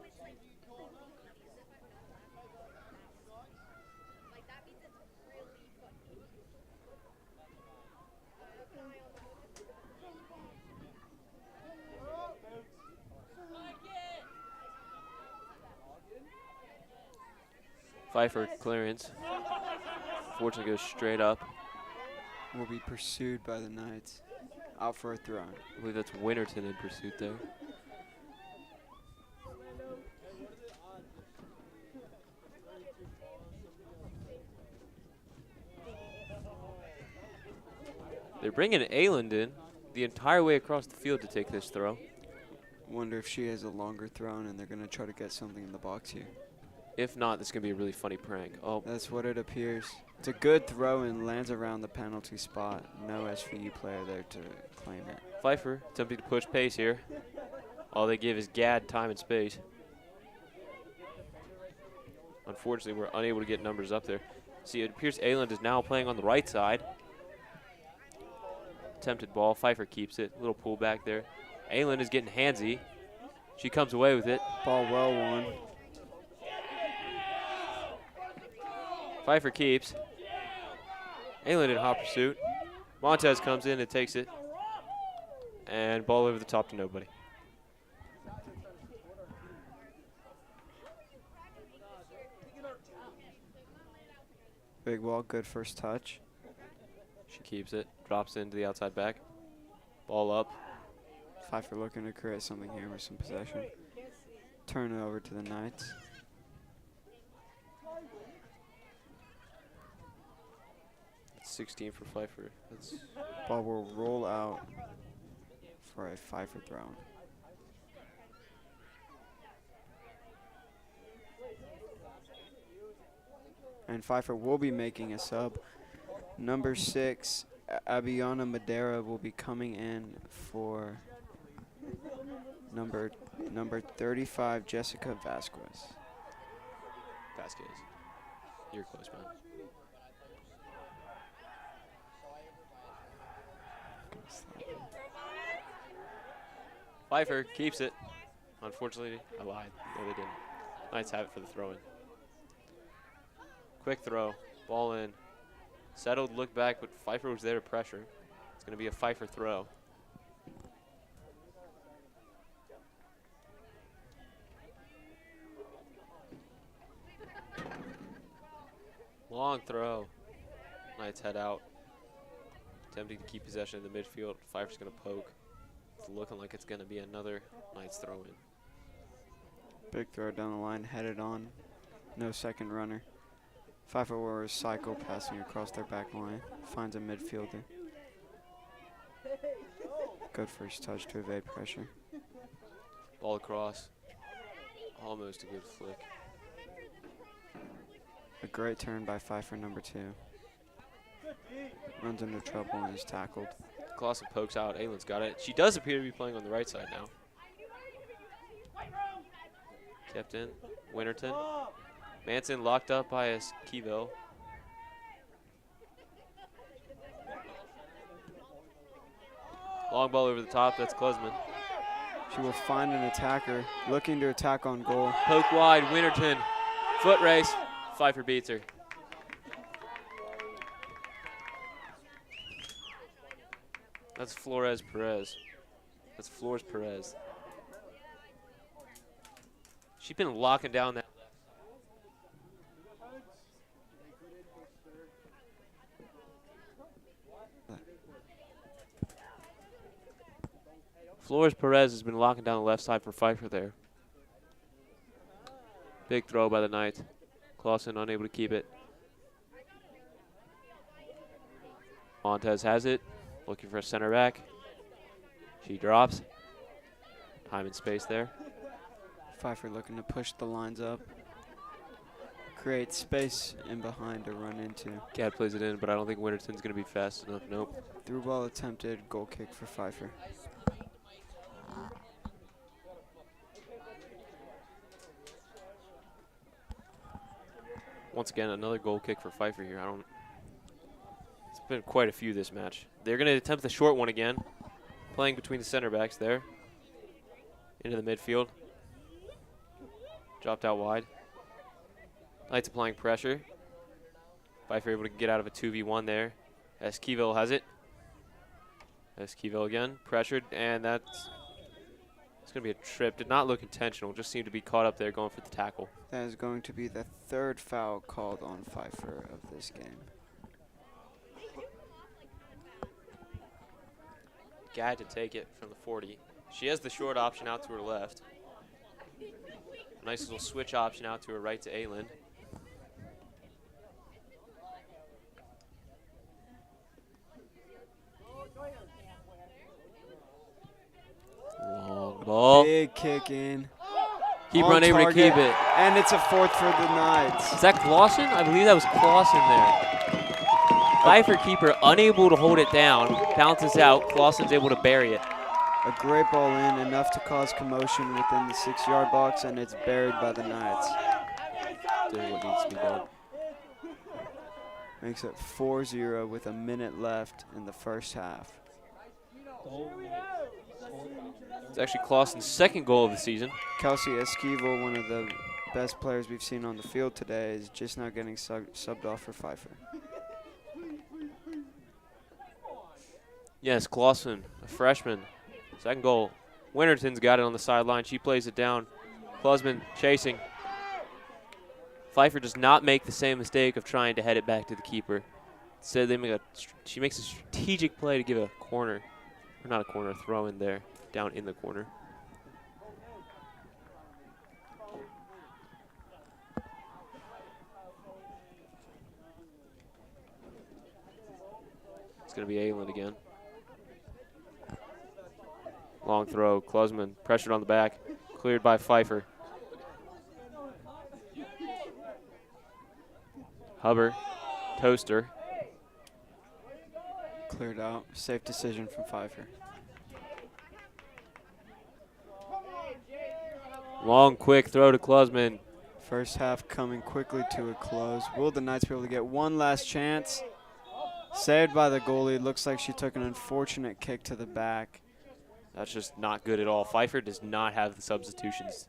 Pfeiffer clearance. Fortunately goes straight up.
Will be pursued by the Knights. Out for a throw.
I believe that's Winterton in pursuit there. They're bringing Ayland in the entire way across the field to take this throw.
Wonder if she has a longer throw and they're going to try to get something in the box here.
If not, this is going to be a really funny prank. Oh,
That's what it appears. It's a good throw and lands around the penalty spot. No SVU player there to claim it.
Pfeiffer attempting to push pace here. All they give is Gad time and space. Unfortunately, we're unable to get numbers up there. See, it appears Ayland is now playing on the right side. Attempted ball. Pfeiffer keeps it. Little pullback there. Ayland is getting handsy. She comes away with it.
Ball well won.
Pfeiffer keeps. Ayland in hot pursuit. Montez comes in and takes it. And ball over the top to nobody.
Big ball, good first touch.
She keeps it. Drops into the outside back. Ball up.
Pfeiffer looking to create something here with some possession. Turn it over to the Knights.
That's 16 for Pfeiffer. That's
Ball will roll out for a Pfeiffer throw. And Pfeiffer will be making a sub. Number 6, Abiana Madera will be coming in for number 35, Jessica Vasquez.
Vasquez. You're close, man. Pfeiffer keeps it. Unfortunately, I lied. No, they didn't. Knights have it for the throw-in. Quick throw. Ball in. Settled look back, but Pfeiffer was there to pressure. It's going to be a Pfeiffer throw. Long throw. Knights head out. Attempting to keep possession in the midfield. Pfeiffer's going to poke. It's looking like it's going to be another Knights throw-in.
Big throw down the line, headed on. No second runner. Pfeiffer will recycle, passing across their back line. Finds a midfielder. Good first touch to evade pressure.
Ball across. Almost a good flick.
A great turn by Pfeiffer, number 2. Runs into trouble and is tackled.
Clausen pokes out. Aylin's got it. She does appear to be playing on the right side now. Kept in. Winterton. Manson locked up by Esquivel. Long ball over the top. That's Klesman.
She will find an attacker looking to attack on goal.
Poke wide. Winterton. Foot race. Pfeiffer beats her. That's Flores Perez. That's Flores Perez. She's been locking down that. Flores Perez has been locking down the left side for Pfeiffer there. Big throw by the Knights. Clausen unable to keep it. Montez has it. Looking for a center back. She drops. Time and space there.
Pfeiffer looking to push the lines up. Create space in behind to run into.
Gadd plays it in, but I don't think Winterton's going to be fast enough. Nope.
Through ball attempted. Goal kick for Pfeiffer.
Once again, another goal kick for Pfeiffer here. It's been quite a few this match. They're going to attempt the short one again. Playing between the center backs there. Into the midfield. Dropped out wide. Knights applying pressure. Pfeiffer able to get out of a 2v1 there. Esquivel has it. Esquivel again. Pressured, and it's going to be a trip. Did not look intentional. Just seemed to be caught up there going for the tackle.
That is going to be the 3rd foul called on Pfeiffer of this game.
Gadd to take it from the 40. She has the short option out to her left. Nice little switch option out to her right to Aylin. Long ball.
Big kick in.
Keeper unable to keep it.
And it's a 4th for the Knights.
Is that Clausen? I believe that was Clausen there. Pfeiffer keeper unable to hold it down. Bounces out. Clausen's able to bury it.
A great ball in, enough to cause commotion within the 6-yard box, and it's buried by the Knights.
Doing what needs to be done.
Makes it 4-0 with a minute left in the first half.
It's actually Clausen's 2nd goal of the season.
Kelsey Esquivel, one of the best players we've seen on the field today, is just now getting subbed off for Pfeiffer.
Yes, Clausen, a freshman. 2nd goal. Winterton's got it on the sideline. She plays it down. Klesman chasing. Pfeiffer does not make the same mistake of trying to head it back to the keeper. Instead, she makes a strategic play to give a corner, or not a corner, a throw in there, down in the corner. It's going to be Aylin again. Long throw. Klesman pressured on the back. Cleared by Pfeiffer. Hubbard. Toaster.
Cleared out. Safe decision from Pfeiffer.
Long, quick throw to Klesman.
First half coming quickly to a close. Will the Knights be able to get one last chance? Saved by the goalie. Looks like she took an unfortunate kick to the back.
That's just not good at all. Pfeiffer does not have the substitutions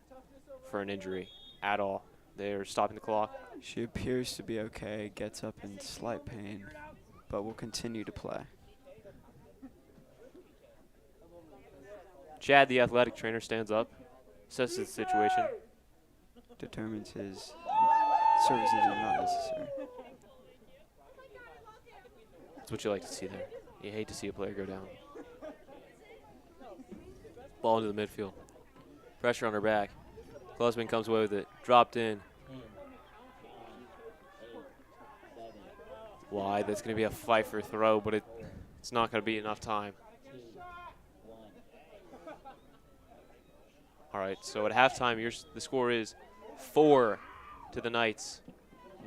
for an injury at all. They're stopping the clock.
She appears to be okay, gets up in slight pain, but will continue to play.
Chad, the athletic trainer, stands up, assesses the situation.
Determines his services are not necessary.
That's what you like to see there. You hate to see a player go down. Ball into the midfield. Pressure on her back. Klesman comes away with it. Dropped in. Wide. That's going to be a Pfeiffer throw, but it's not going to be enough time. All right, so at halftime, the score is 4 to the Knights,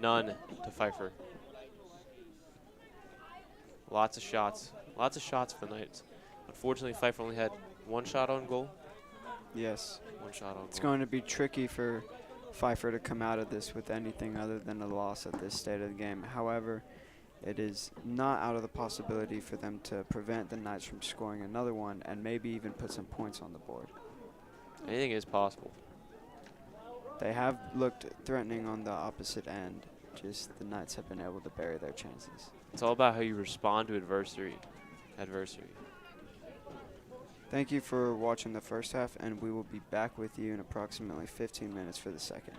none to Pfeiffer. Lots of shots for the Knights. Unfortunately, Pfeiffer only had 1 shot on goal.
Yes.
1 shot on
It's
goal.
going to be tricky for Pfeiffer to come out of this with anything other than a loss at this state of the game. However, it is not out of the possibility for them to prevent the Knights from scoring another one and maybe even put some points on the board.
Anything is possible.
They have looked threatening on the opposite end. Just the Knights have been able to bury their chances.
It's all about how you respond to adversity.
Thank you for watching the first half, and we will be back with you in approximately 15 minutes for the second.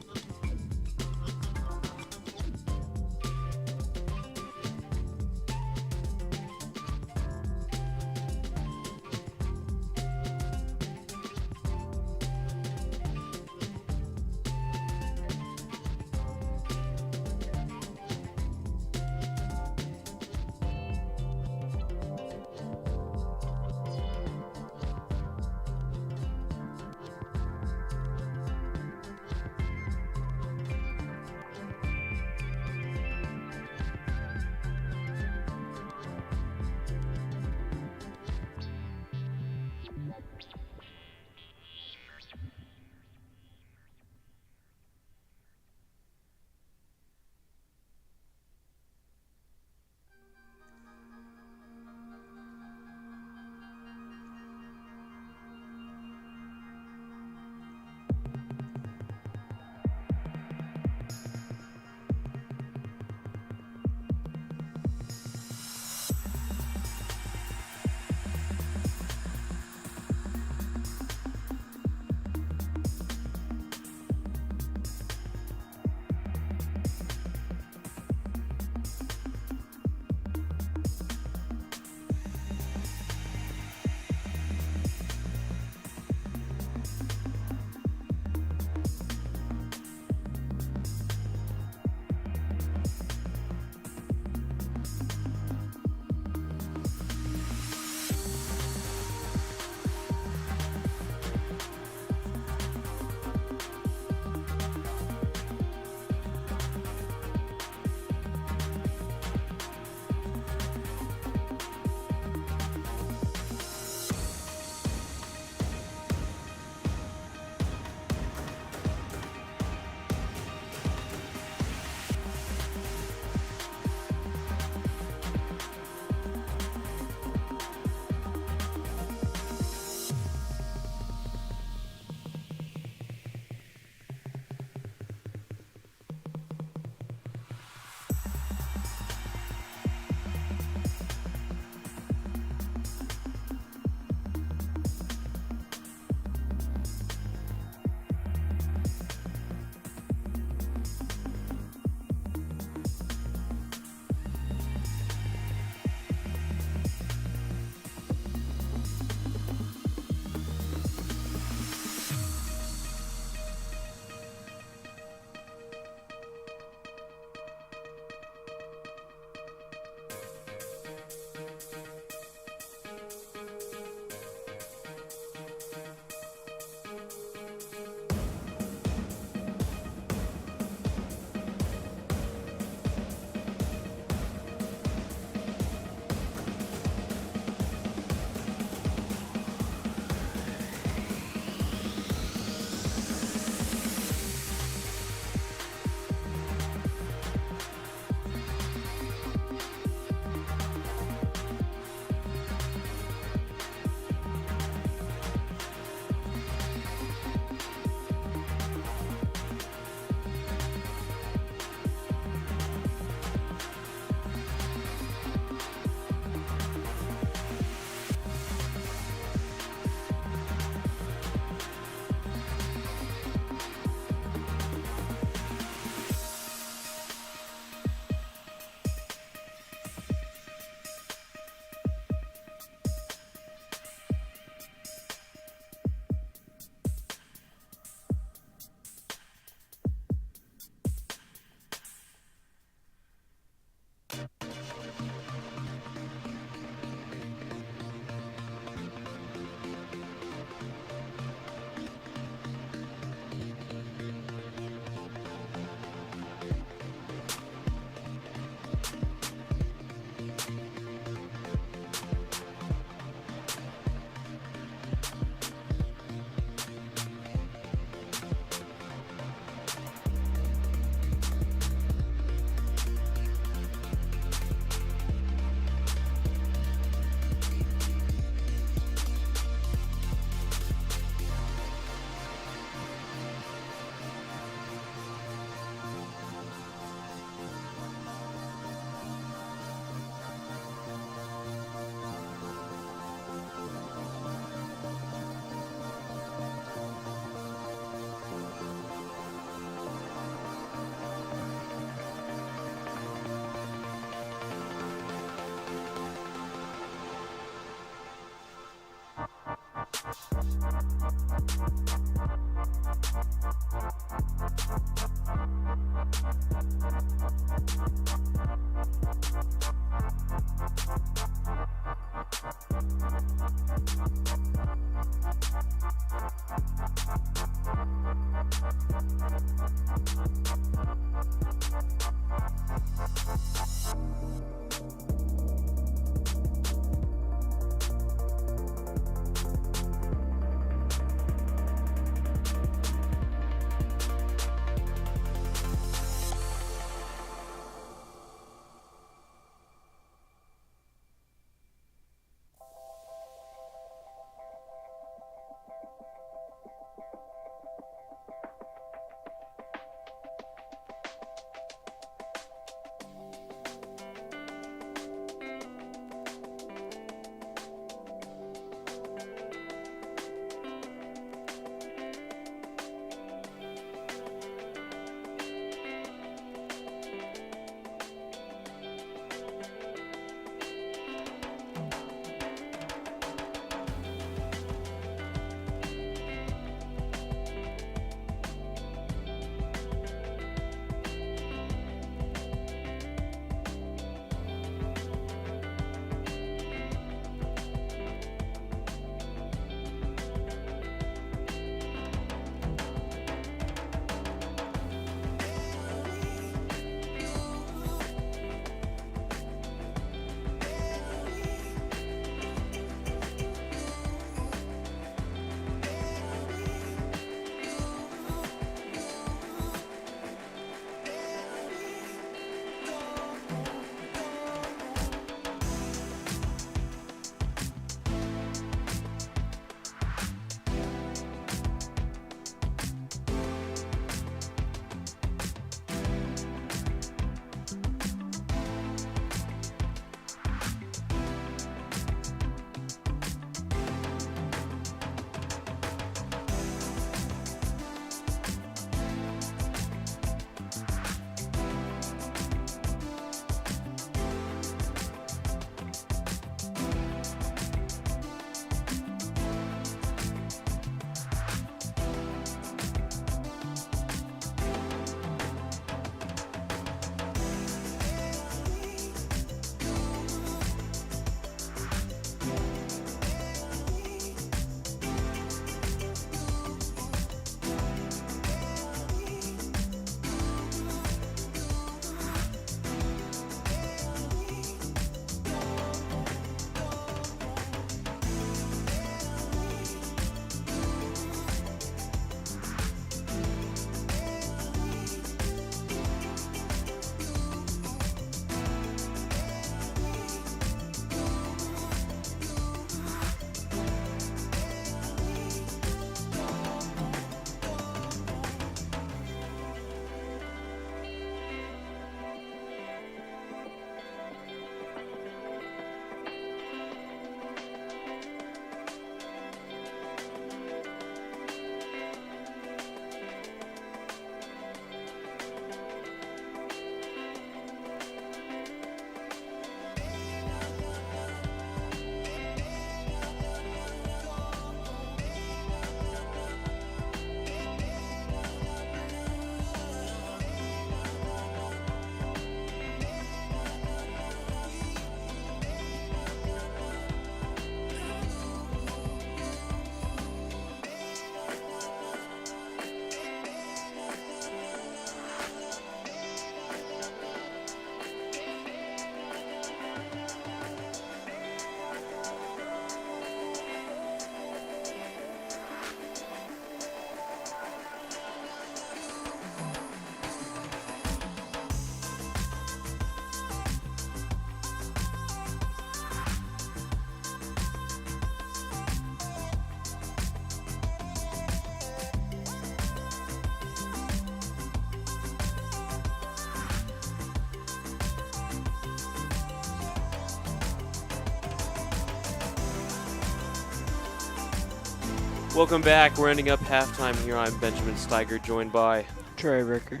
Welcome back. We're ending up halftime here. I'm Benjamin Steiger, joined by
Trey Ricker.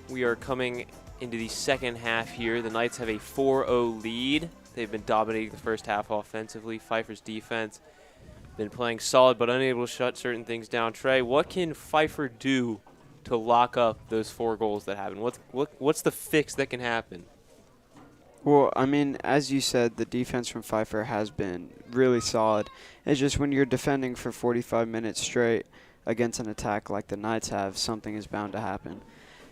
We are coming into the second half here. The Knights have a 4-0 lead. They've been dominating the first half offensively. Pfeiffer's defense been playing solid but unable to shut certain things down. Trey, what can Pfeiffer do to lock up those 4 goals that happen? What's the fix that can happen?
Well, I mean, as you said, the defense from Pfeiffer has been really solid. It's just when you're defending for 45 minutes straight against an attack like the Knights have, something is bound to happen.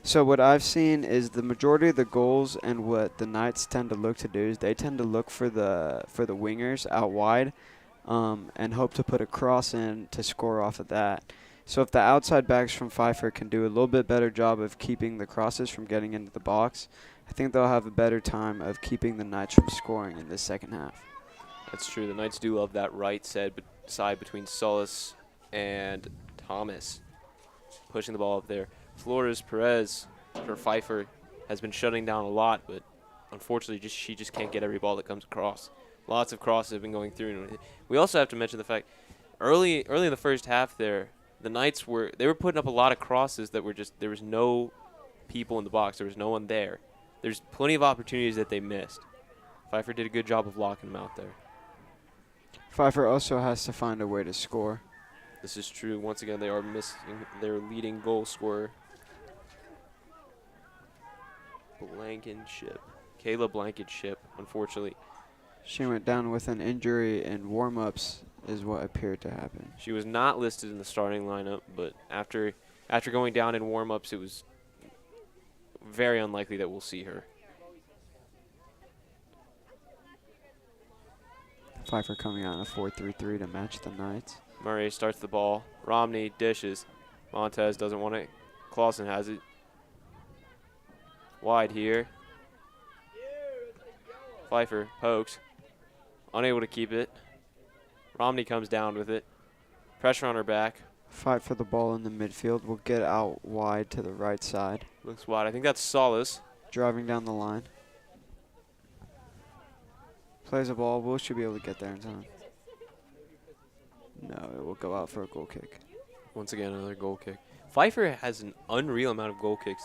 So what I've seen is the majority of the goals and what the Knights tend to look to do is they tend to look for the wingers out wide and hope to put a cross in to score off of that. So if the outside backs from Pfeiffer can do a little bit better job of keeping the crosses from getting into the box, I think they'll have a better time of keeping the Knights from scoring in this second half.
That's true. The Knights do love that right side between Solis and Thomas. Pushing the ball up there. Flores Perez for Pfeiffer has been shutting down a lot, but unfortunately she just can't get every ball that comes across. Lots of crosses have been going through. We also have to mention the fact early in the first half there, the Knights were putting up a lot of crosses that were just, there was no people in the box. There was no one there. There's plenty of opportunities that they missed. Pfeiffer did a good job of locking them out there.
Pfeiffer also has to find a way to score.
This is true. Once again, they are missing their leading goal scorer, Blankenship. Kayla Blankenship, unfortunately.
She went down with an injury in warm-ups is what appeared to happen.
She was not listed in the starting lineup, but after going down in warm-ups, it was very unlikely that we'll see her.
Pfeiffer coming out in a 4-3-3 to match the Knights.
Murray starts the ball. Romney dishes. Montez doesn't want it. Clausen has it. Wide here. Pfeiffer pokes. Unable to keep it. Romney comes down with it. Pressure on her back.
Fight for the ball in the midfield. Will get out wide to the right side.
Looks wide. I think that's Solis.
Driving down the line. Plays a ball. Will should be able to get there in time. No, it will go out for a goal kick.
Once again, another goal kick. Pfeiffer has an unreal amount of goal kicks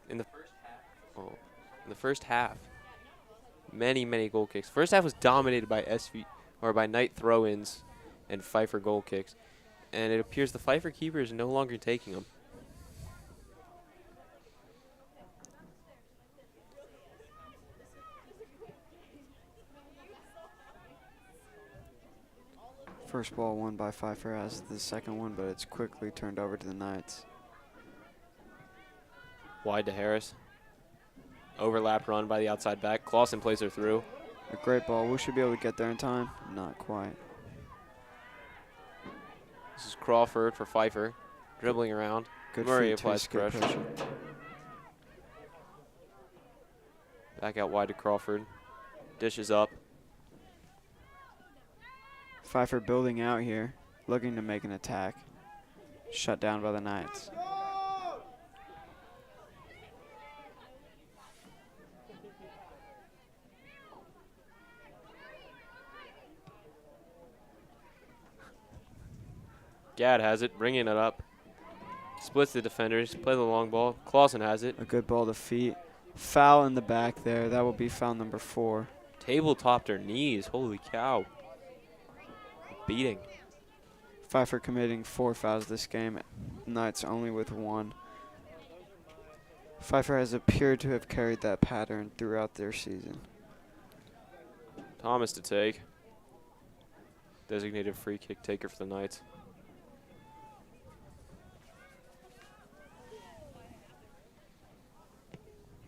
in the first half. Many goal kicks. First half was dominated by by Knight throw-ins and Pfeiffer goal kicks, and it appears the Pfeiffer keeper is no longer taking them.
First ball won by Pfeiffer as the second one, but it's quickly turned over to the Knights.
Wide to Harris. Overlap run by the outside back. Clausen plays her through.
A great ball. We should be able to get there in time. Not quite.
This is Crawford for Pfeiffer. Dribbling around.
Good
Murray
feet,
applies
good
pressure. Back out wide to Crawford. Dishes up.
Pfeiffer building out here, looking to make an attack. Shut down by the Knights.
Gadd has it, bringing it up. Splits the defenders, play the long ball. Clausen has it.
A good ball to feet. Foul in the back there. That will be foul number 4.
Tabletopped her knees. Holy cow. Beating.
Pfeiffer committing 4 fouls this game. Knights only with 1. Pfeiffer has appeared to have carried that pattern throughout their season.
Thomas to take. Designated free kick taker for the Knights.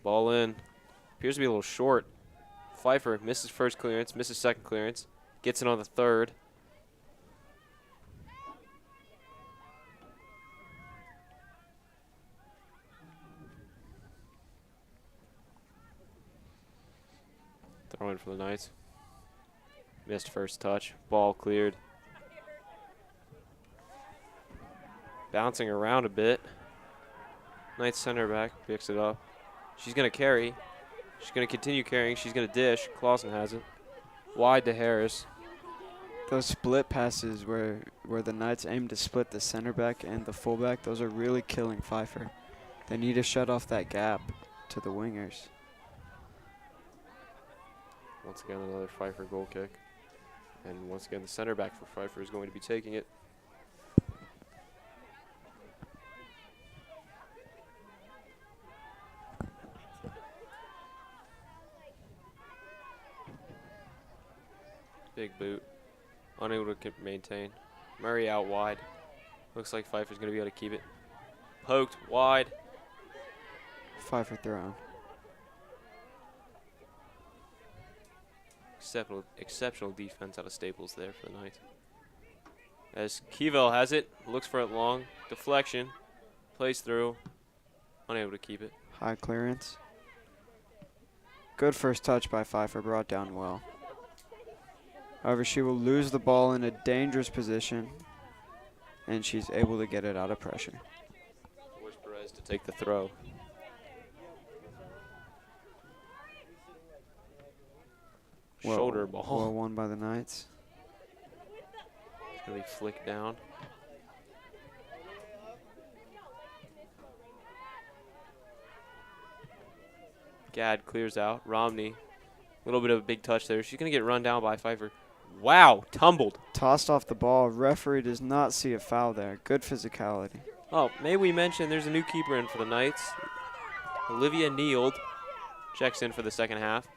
Ball in. Appears to be a little short. Pfeiffer misses first clearance, misses second clearance. Gets it on the third. Throw in for the Knights. Missed first touch. Ball cleared. Bouncing around a bit. Knights center back picks it up. She's going to carry. She's going to continue carrying. She's going to dish. Clausen has it. Wide to Harris.
Those split passes where the Knights aim to split the center back and the fullback, those are really killing Pfeiffer. They need to shut off that gap to the wingers.
Once again, another Pfeiffer goal kick. And once again, the center back for Pfeiffer is going to be taking it. Big boot. Unable to maintain. Murray out wide. Looks like Pfeiffer's going to be able to keep it. Poked wide.
Pfeiffer thrown.
Exceptional defense out of Staples there for the Knights. As Kevel has it, looks for it long. Deflection. Plays through. Unable to keep it.
High clearance. Good first touch by Pfeiffer, brought down well. However, she will lose the ball in a dangerous position, and she's able to get it out of pressure.
Force Perez to take the throw. Shoulder ball.
Well won by the Knights.
Really flick down. Gadd clears out. Romney, a little bit of a big touch there. She's going to get run down by Pfeiffer. Wow, tumbled.
Tossed off the ball. Referee does not see a foul there. Good physicality.
Oh, may we mention there's a new keeper in for the Knights. Olivia Neild checks in for the second half.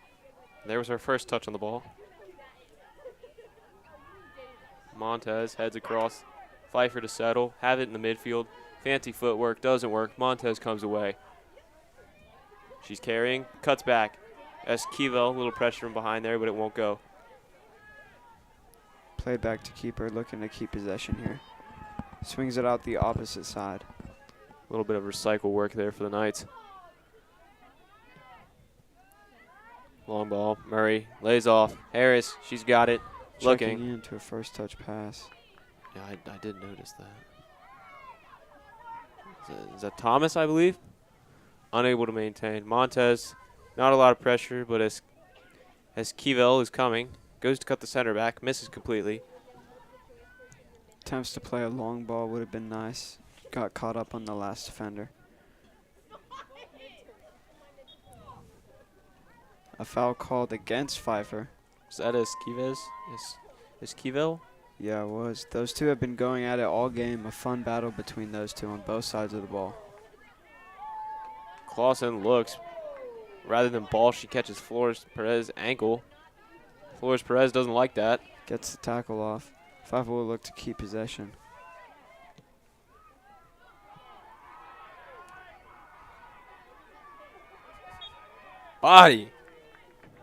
There was her first touch on the ball. Montez heads across. Pfeiffer to settle. Have it in the midfield. Fancy footwork. Doesn't work. Montez comes away. She's carrying. Cuts back. Esquivel. A little pressure from behind there, but it won't go.
Played back to keeper. Looking to keep possession here. Swings it out the opposite side.
A little bit of recycle work there for the Knights. Long ball. Murray lays off. Harris. She's got it. Looking.
Checking into a first touch pass.
Yeah, I did notice that. Is that Thomas, I believe? Unable to maintain. Montez, not a lot of pressure, but as Kevel is coming, goes to cut the center back, misses completely.
Attempts to play a long ball would have been nice. Got caught up on the last defender. A foul called against Pfeiffer.
Is that Esquivel? Esquivel?
Yeah, it was. Those two have been going at it all game. A fun battle between those two on both sides of the ball.
Clausen looks. Rather than ball, she catches Flores Perez's ankle. Flores Perez doesn't like that.
Gets the tackle off. Pfeiffer will look to keep possession.
Body.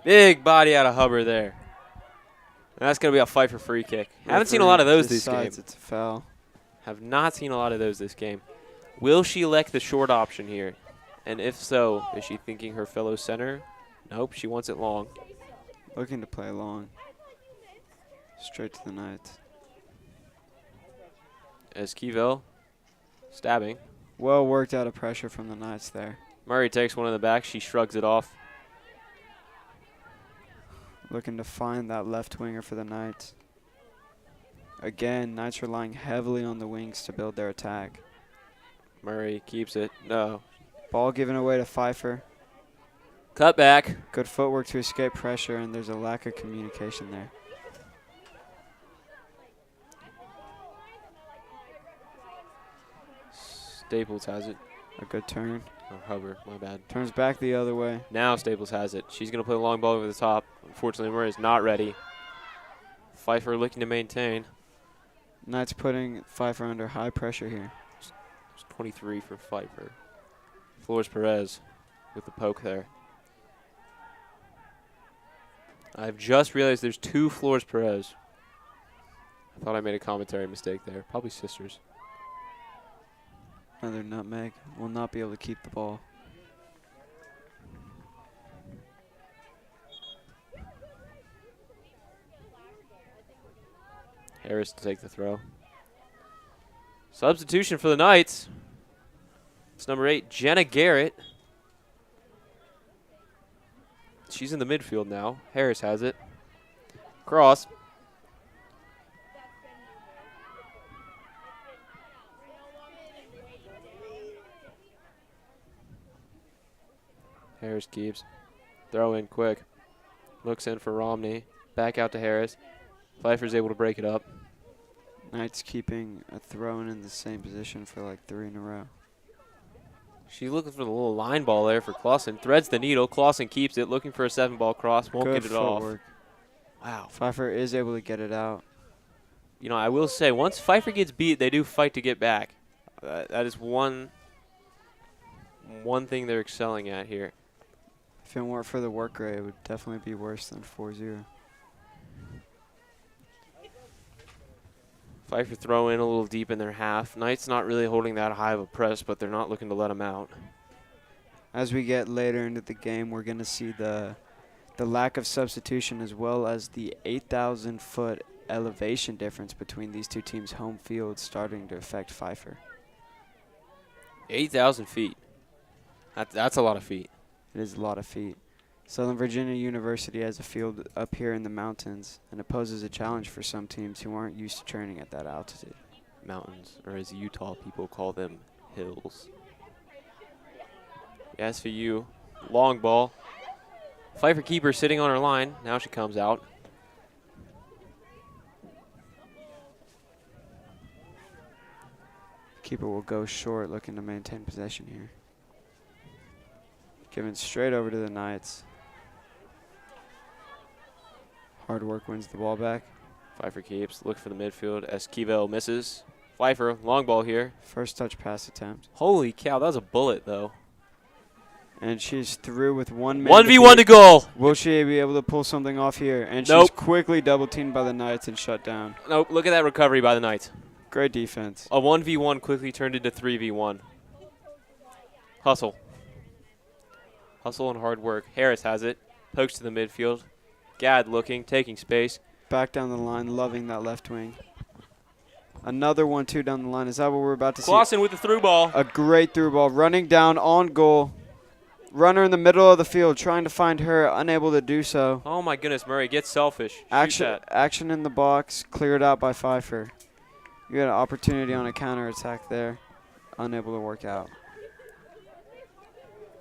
Big body out of Hubbard there. And that's going to be a Pfeiffer free kick. Haven't seen a lot of those this game.
It's a foul.
Have not seen a lot of those this game. Will she elect the short option here? And if so, is she thinking her fellow center? Nope, she wants it long.
Looking to play long. Straight to the Knights.
Esquivel stabbing.
Well worked out of pressure from the Knights there.
Murray takes one in the back. She shrugs it off.
Looking to find that left winger for the Knights. Again, Knights relying heavily on the wings to build their attack.
Murray keeps it. No.
Ball given away to Pfeiffer.
Cut back.
Good footwork to escape pressure, and there's a lack of communication there.
Staples has it.
A good turn.
Or Hubbard, my bad.
Turns back the other way.
Now Staples has it. She's going to play a long ball over the top. Unfortunately, Murray's not ready. Pfeiffer looking to maintain.
Knights putting Pfeiffer under high pressure here.
It's 23 for Pfeiffer. Flores Perez with the poke there. I've just realized there's two Flores Perez. I thought I made a commentary mistake there. Probably sisters.
Another nutmeg. Will not be able to keep the ball.
Harris to take the throw. Substitution for the Knights. It's number 8, Jenna Garrett. She's in the midfield now. Harris has it. Cross. Harris keeps. Throw in quick. Looks in for Romney. Back out to Harris. Pfeiffer's able to break it up.
Knights keeping a throw in the same position for like 3 in a row.
She's looking for the little line ball there for Clausen. Threads the needle. Clausen keeps it. Looking for a 7-ball cross. Won't
Good
get it off.
footwork.
Wow.
Pfeiffer is able to get it out.
You know, I will say, once Pfeiffer gets beat, they do fight to get back. That is one thing they're excelling at here.
If it weren't for the work rate, it would definitely be worse than 4-0.
Pfeiffer throw in a little deep in their half. Knights not really holding that high of a press, but they're not looking to let them out.
As we get later into the game, we're going to see the lack of substitution as well as the 8,000-foot elevation difference between these two teams' home fields starting to affect Pfeiffer.
8,000 feet. That's a lot of feet.
It is a lot of feet. Southern Virginia University has a field up here in the mountains, and it poses a challenge for some teams who aren't used to training at that altitude.
Mountains, or as Utah people call them, hills. The SVU, long ball. Pfeiffer keeper sitting on her line. Now she comes out.
Keeper will go short, looking to maintain possession here. Given straight over to the Knights. Hard work wins the ball back.
Pfeiffer keeps. Look for the midfield. Esquivel misses. Pfeiffer, long ball here.
First touch pass attempt.
Holy cow, that was a bullet, though.
And she's through with 1 minute.
1v1 to goal.
Will she be able to pull something off here? And
Nope.
she's quickly double teamed by the Knights and shut down.
Nope, look at that recovery by the Knights.
Great defense.
A 1v1 quickly turned into 3v1. Hustle. Hustle and hard work. Harris has it. Pokes to the midfield. Gadd looking, taking space.
Back down the line, loving that left wing. Another 1-2 down the line. Is that what we're about to see?
Clausen with the through ball.
A great through ball. Running down on goal. Runner in the middle of the field, trying to find her, unable to do so.
Oh my goodness, Murray, get selfish. Shoot
Action,
that.
action in the box, cleared out by Pfeiffer. You had an opportunity on a counterattack there. Unable to work out.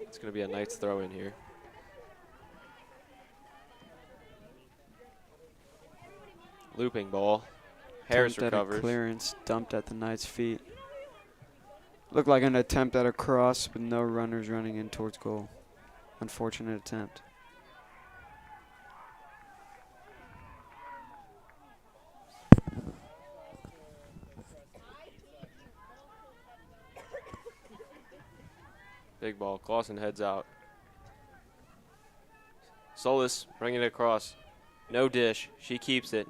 It's going to be a Knights throw in here. Looping ball. Harris
Attempt at a
recovers.
clearance, dumped at the Knights' feet. Looked like an attempt at a cross with no runners running in towards goal. Unfortunate attempt.
Big ball. Clausen heads out. Solis bringing it across. No dish. She keeps it.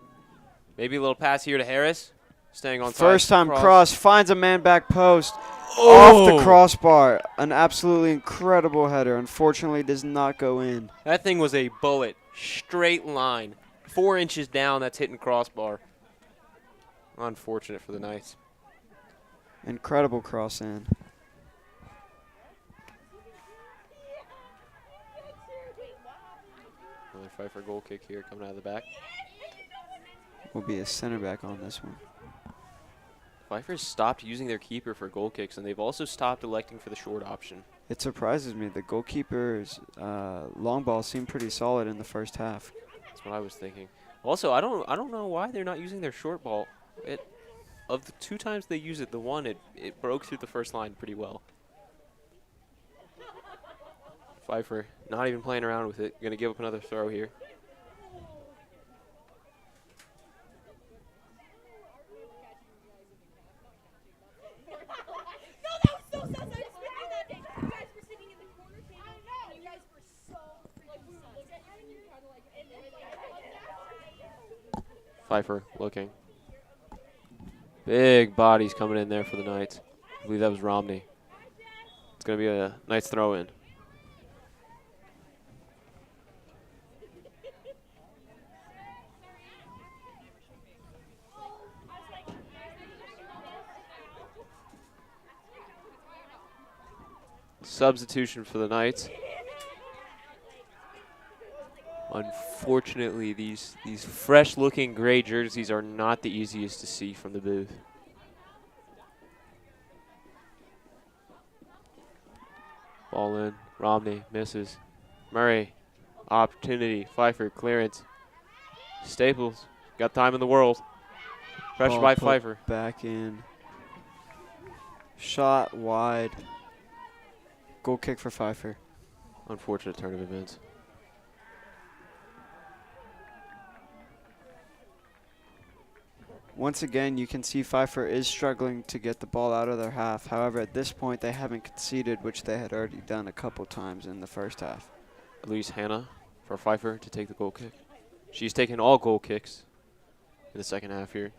Maybe a little pass here to Harris. Staying on
First
time.
time cross, finds a man back post. Off the crossbar. An absolutely incredible header. Unfortunately, does not go in.
That thing was a bullet. Straight line. 4 inches down, that's hitting crossbar. Unfortunate for the Knights.
Incredible cross in.
Another Pfeiffer goal kick here coming out of the back.
Will be a center back on this one.
Pfeiffer's stopped using their keeper for goal kicks, and they've also stopped electing for the short option.
It surprises me. The goalkeeper's long ball seemed pretty solid in the first half.
That's what I was thinking. Also, I don't know why they're not using their short ball. Of the 2 times they use it, the one it broke through the first line pretty well. Pfeiffer not even playing around with it. Going to give up another throw here. Pfeiffer looking. Big bodies coming in there for the Knights. I believe that was Romney. It's going to be a Knights throw in. Substitution for the Knights. Unfortunately, these fresh-looking gray jerseys are not the easiest to see from the booth. Ball in. Romney misses. Murray, opportunity. Pfeiffer, clearance. Staples, got time in the world. Pressure
Ball
by
put
Pfeiffer.
back in. Shot wide. Goal kick for Pfeiffer.
Unfortunate turn of events.
Once again, you can see Pfeiffer is struggling to get the ball out of their half. However, at this point, they haven't conceded, which they had already done a couple times in the first half.
Elise Hannah for Pfeiffer to take the goal kick. She's taken all goal kicks in the second half here.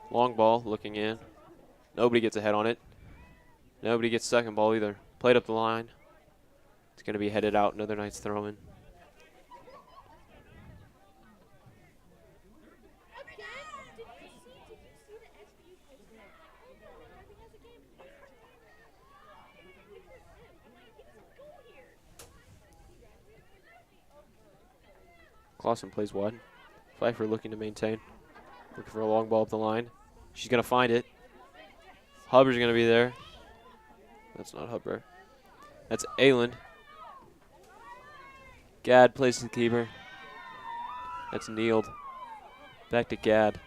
Long ball, looking in. Nobody gets a head on it. Nobody gets second ball either. Played up the line. It's going to be headed out. Another Knights throw-in. Clausen plays wide. Pfeiffer looking to maintain. Looking for a long ball up the line. She's going to find it. Hubbard's going to be there. That's not Hubbard. That's Ayland. Gadd plays to the keeper. That's Kneeled. Back to Gadd.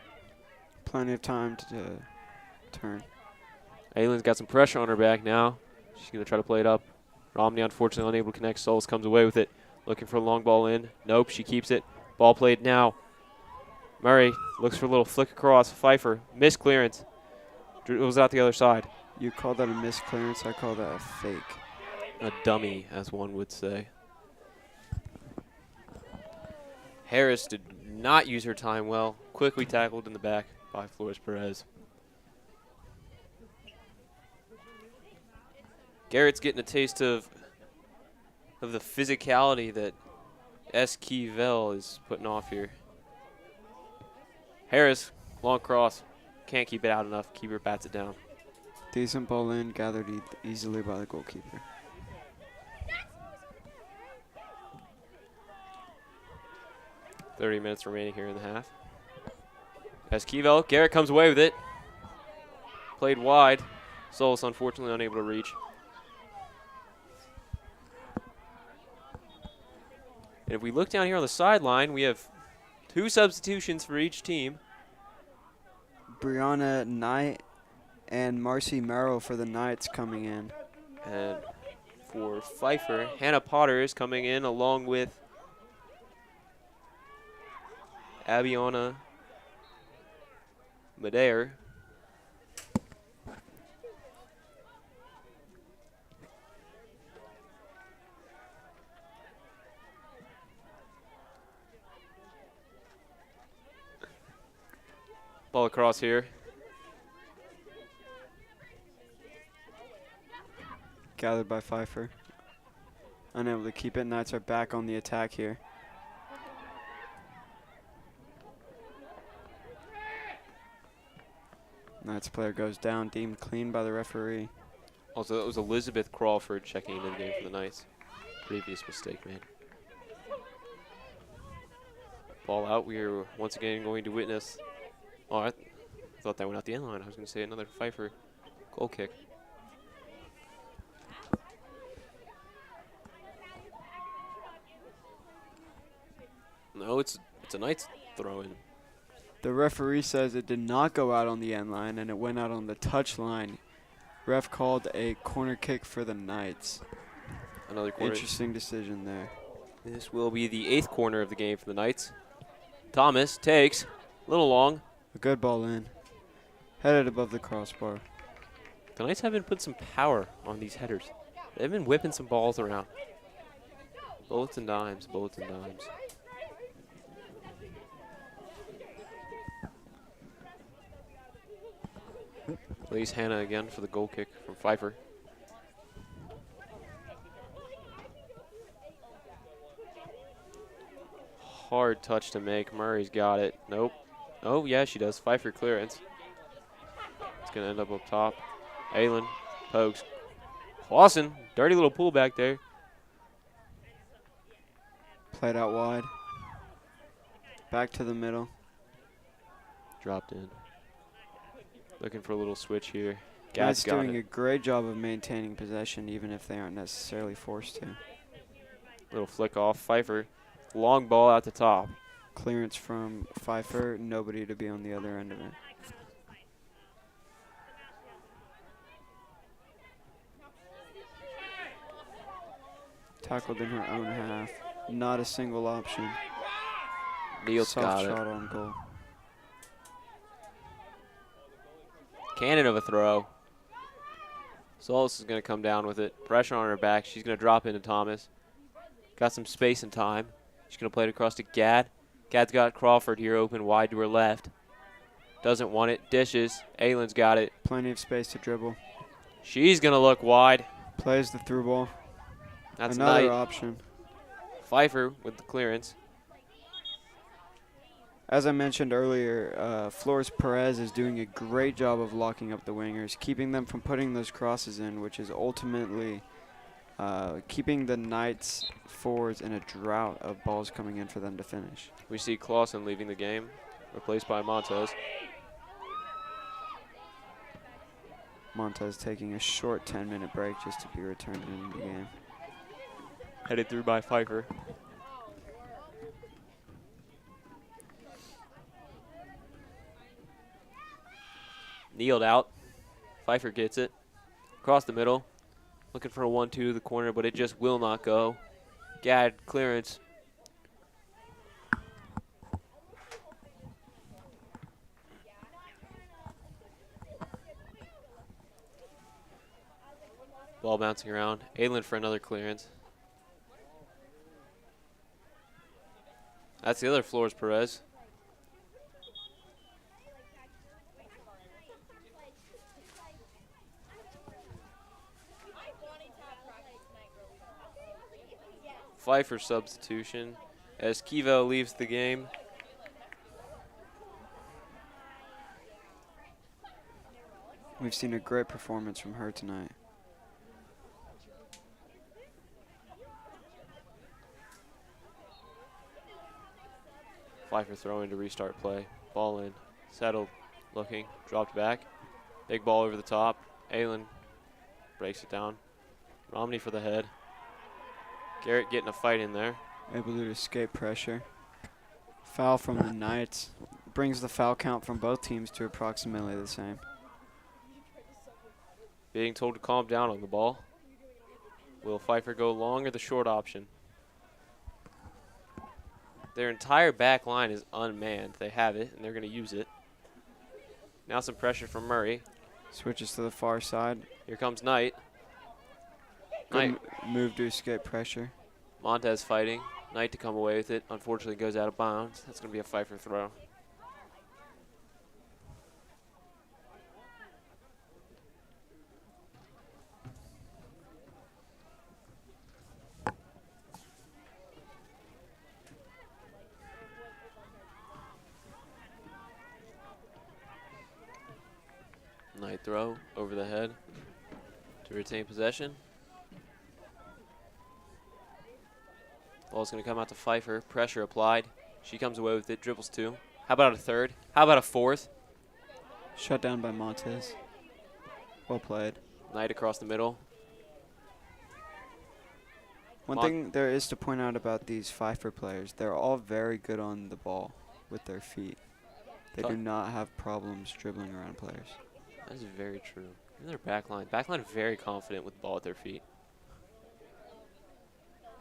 Plenty of time to turn.
Ayland's got some pressure on her back now. She's going to try to play it up. Romney unfortunately unable to connect. Souls comes away with it. Looking for a long ball in. Nope, she keeps it. Ball played now. Murray looks for a little flick across. Pfeiffer, missed clearance. It was out the other side.
You call that a missed clearance. I call that a fake.
A dummy, as one would say. Harris did not use her time well. Quickly tackled in the back by Flores Perez. Garrett's getting a taste of the physicality that Esquivel is putting off here. Harris, long cross. Can't keep it out enough. Keeper bats it down.
Decent ball in, gathered easily by the goalkeeper.
.30 minutes remaining here in the half. Esquivel, Garrett comes away with it. Played wide. Solis unfortunately unable to reach. And if we look down here on the sideline, we have 2 substitutions for each team.
Brianna Knight and Marcy Merrill for the Knights coming in.
And for Pfeiffer, Hannah Potter is coming in along with Abiona Madeir. Ball across here.
Gathered by Pfeiffer. Unable to keep it. Knights are back on the attack here. Knights player goes down, deemed clean by the referee.
Also, it was Elizabeth Crawford checking into the game for the Knights. Previous mistake made. Ball out. We are once again going to witness. Oh, I thought that went out the end line. I was going to say another Pfeiffer goal kick. No, it's a Knights throw-in.
The referee says it did not go out on the end line and it went out on the touch line. Ref called a corner kick for the Knights.
Another corner.
Interesting decision there.
This will be the 8th corner of the game for the Knights. Thomas takes a little long.
A good ball in. Headed above the crossbar.
The Knights have been putting some power on these headers. They've been whipping some balls around. Bullets and dimes, bullets and dimes. Elise Hannah again for the goal kick from Pfeiffer. Hard touch to make. Murray's got it. Nope. Oh, yeah, she does. Pfeiffer clearance. It's going to end up top. Aylen pokes. Clausen, dirty little pullback there.
Played out wide. Back to the middle.
Dropped in. Looking for a little switch here.
Knights
Gad's got
doing
it.
a great job of maintaining possession even if they aren't necessarily forced to.
Little flick off. Pfeiffer. Long ball out the top.
Clearance from Pfeiffer. Nobody to be on the other end of it. Tackled in her own half. Not a single option.
Neal's
Soft
got
shot
it.
on goal.
Cannon of a throw. Solis is going to come down with it. Pressure on her back. She's going to drop into Thomas. Got some space and time. She's going to play it across to Gad. Gad's got Crawford here open wide to her left. Doesn't want it. Dishes. Aylin's got it.
Plenty of space to dribble.
She's going to look wide.
Plays the through ball.
That's
Another
Knight.
option.
Pfeiffer with the clearance.
As I mentioned earlier, Flores Perez is doing a great job of locking up the wingers, keeping them from putting those crosses in, which is ultimately keeping the Knights forwards in a drought of balls coming in for them to finish.
We see Clausen leaving the game, replaced by Montez.
Montez taking a short 10-minute break just to be returned into the game.
Headed through by Pfeiffer. Kneeled out. Pfeiffer gets it. Across the middle. Looking for a 1-2 to the corner, but it just will not go. Gad clearance. Ball bouncing around. Aylin for another clearance. That's the other Flores Perez. Pfeiffer substitution as Kivo leaves the game.
We've seen a great performance from her tonight.
Pfeiffer throwing to restart play. Ball in. Settled. Looking. Dropped back. Big ball over the top. Aylin breaks it down. Romney for the head. Garrett getting a fight in there.
Able to escape pressure. Foul from the Knights. Brings the foul count from both teams to approximately the same.
Being told to calm down on the ball. Will Pfeiffer go long or the short option? Their entire back line is unmanned. They have it, and they're going to use it. Now some pressure from Murray.
Switches to the far side.
Here comes Knight.
Good move to escape pressure.
Montez fighting. Knight to come away with it. Unfortunately goes out of bounds. That's going to be a Pfeiffer throw. Knight throw over the head to retain possession. Ball's going to come out to Pfeiffer. Pressure applied. She comes away with it. Dribbles two. How about a third? How about a fourth?
Shut down by Montez. Well played.
Knight across the middle.
One thing there is to point out about these Pfeiffer players, they're all very good on the ball with their feet. They do not have problems dribbling around players.
That is very true. And their backline. Backline very confident with the ball at their feet.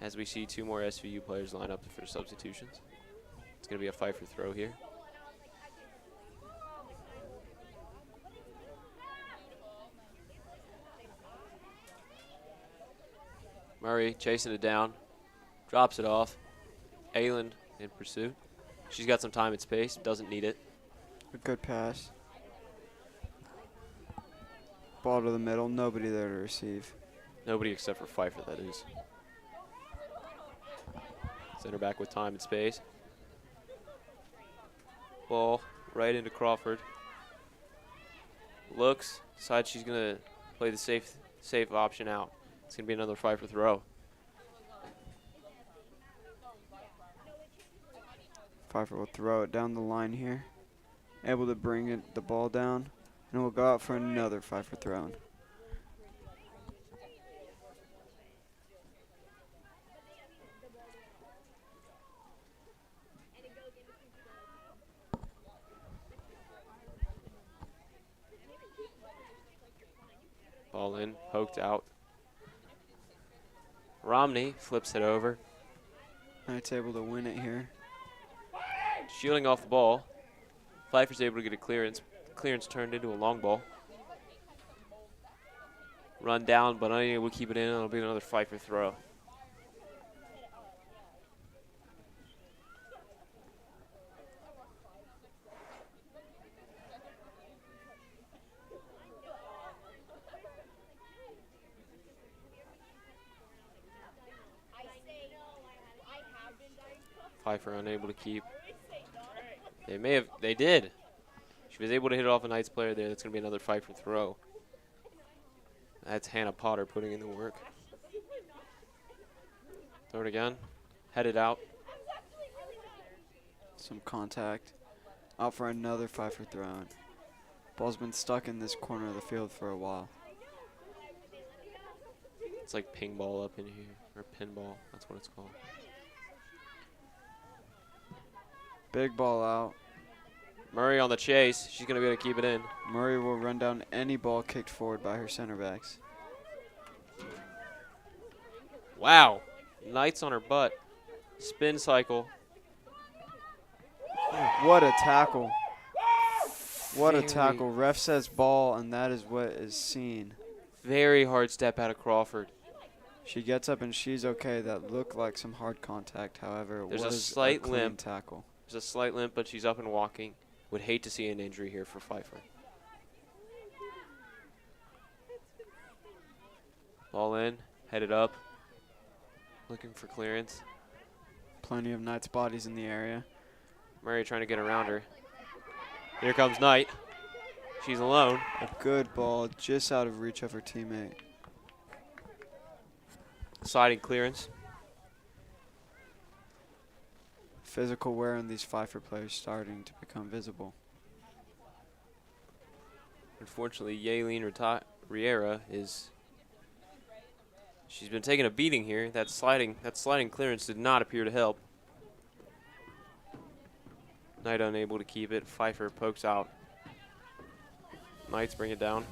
As we see two more SVU players line up for substitutions. It's going to be a Pfeiffer throw here. Murray chasing it down. Drops it off. Aylin in pursuit. She's got some time and space. Doesn't need it.
A good pass. Ball to the middle. Nobody there to receive.
Nobody except for Pfeiffer, that is. Center back with time and space. Ball right into Crawford. Looks. Decides she's going to play the safe option out. It's going to be another Pfeiffer throw.
Pfeiffer will throw it down the line here. Able to bring the ball down. And we'll go out for another Pfeiffer throw.
Ball in, poked out. Romney flips it over.
Knight's able to win it here.
Shielding off the ball. Pfeiffer's able to get a clearance. Clearance turned into a long ball. Run down, but unable to keep it in. It'll be another Pfeiffer throw. Pfeiffer unable to keep. They did. She was able to hit it off a Knights player there. That's going to be another Pfeiffer throw. That's Hannah Potter putting in the work. Throw it again. Headed out.
Some contact. Out for another Pfeiffer throw. Ball's been stuck in this corner of the field for a while.
It's like ping ball up in here, or pinball. That's what it's called.
Big ball out.
Murray on the chase. She's going to be able to keep it in.
Murray will run down any ball kicked forward by her center backs.
Wow. Knights on her butt. Spin cycle.
What a tackle. What a
Very-
tackle. Ref says ball, and that is what is seen.
Very hard step out of Crawford.
She gets up and she's okay. That looked like some hard contact. However, it
There's a
was
slight
clean
limp.
tackle.
There's a slight limp, but she's up and walking. Would hate to see an injury here for Pfeiffer. Ball in, headed up. Looking for clearance.
Plenty of Knights bodies in the area.
Murray trying to get around her. Here comes Knight. She's alone.
A good ball just out of reach of her teammate.
Sliding clearance.
Physical wear on these Pfeiffer players starting to become visible.
Unfortunately, Yaelin Riera is. She's been taking a beating here. That sliding clearance did not appear to help. Knight unable to keep it. Pfeiffer pokes out. Knights bring it down.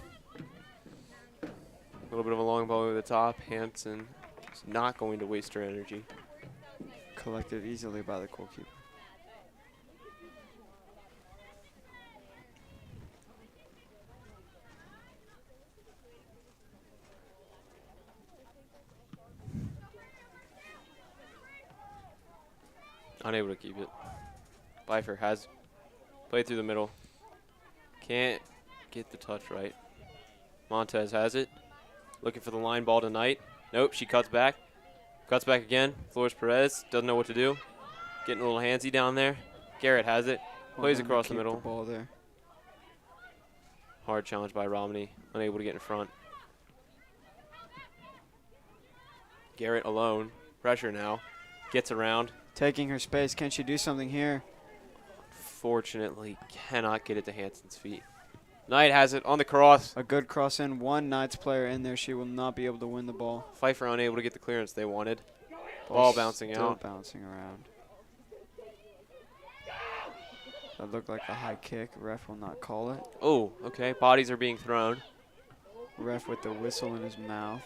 A little bit of a long ball over the top. Hansen is not going to waste her energy.
Collected easily by the goalkeeper.
Unable to keep it. Pfeiffer has played through the middle. Can't get the touch right. Montez has it. Looking for the line ball tonight. Nope, she cuts back. Cuts back again. Flores Perez doesn't know what to do. Getting a little handsy down there. Garrett has it. Plays
Well,
across the
keep
middle.
ball there.
Hard challenge by Romney. Unable to get in front. Garrett alone. Pressure now. Gets around.
Taking her space. Can she do something here?
Fortunately, cannot get it to Hansen's feet. Knight has it on the cross.
A good cross in. One Knights player in there. She will not be able to win the ball.
Pfeiffer unable to get the clearance they wanted. Ball bouncing
still
out.
Bouncing around. That looked like a high kick. Ref will not call it.
Oh, okay. Bodies are being thrown.
Ref with the whistle in his mouth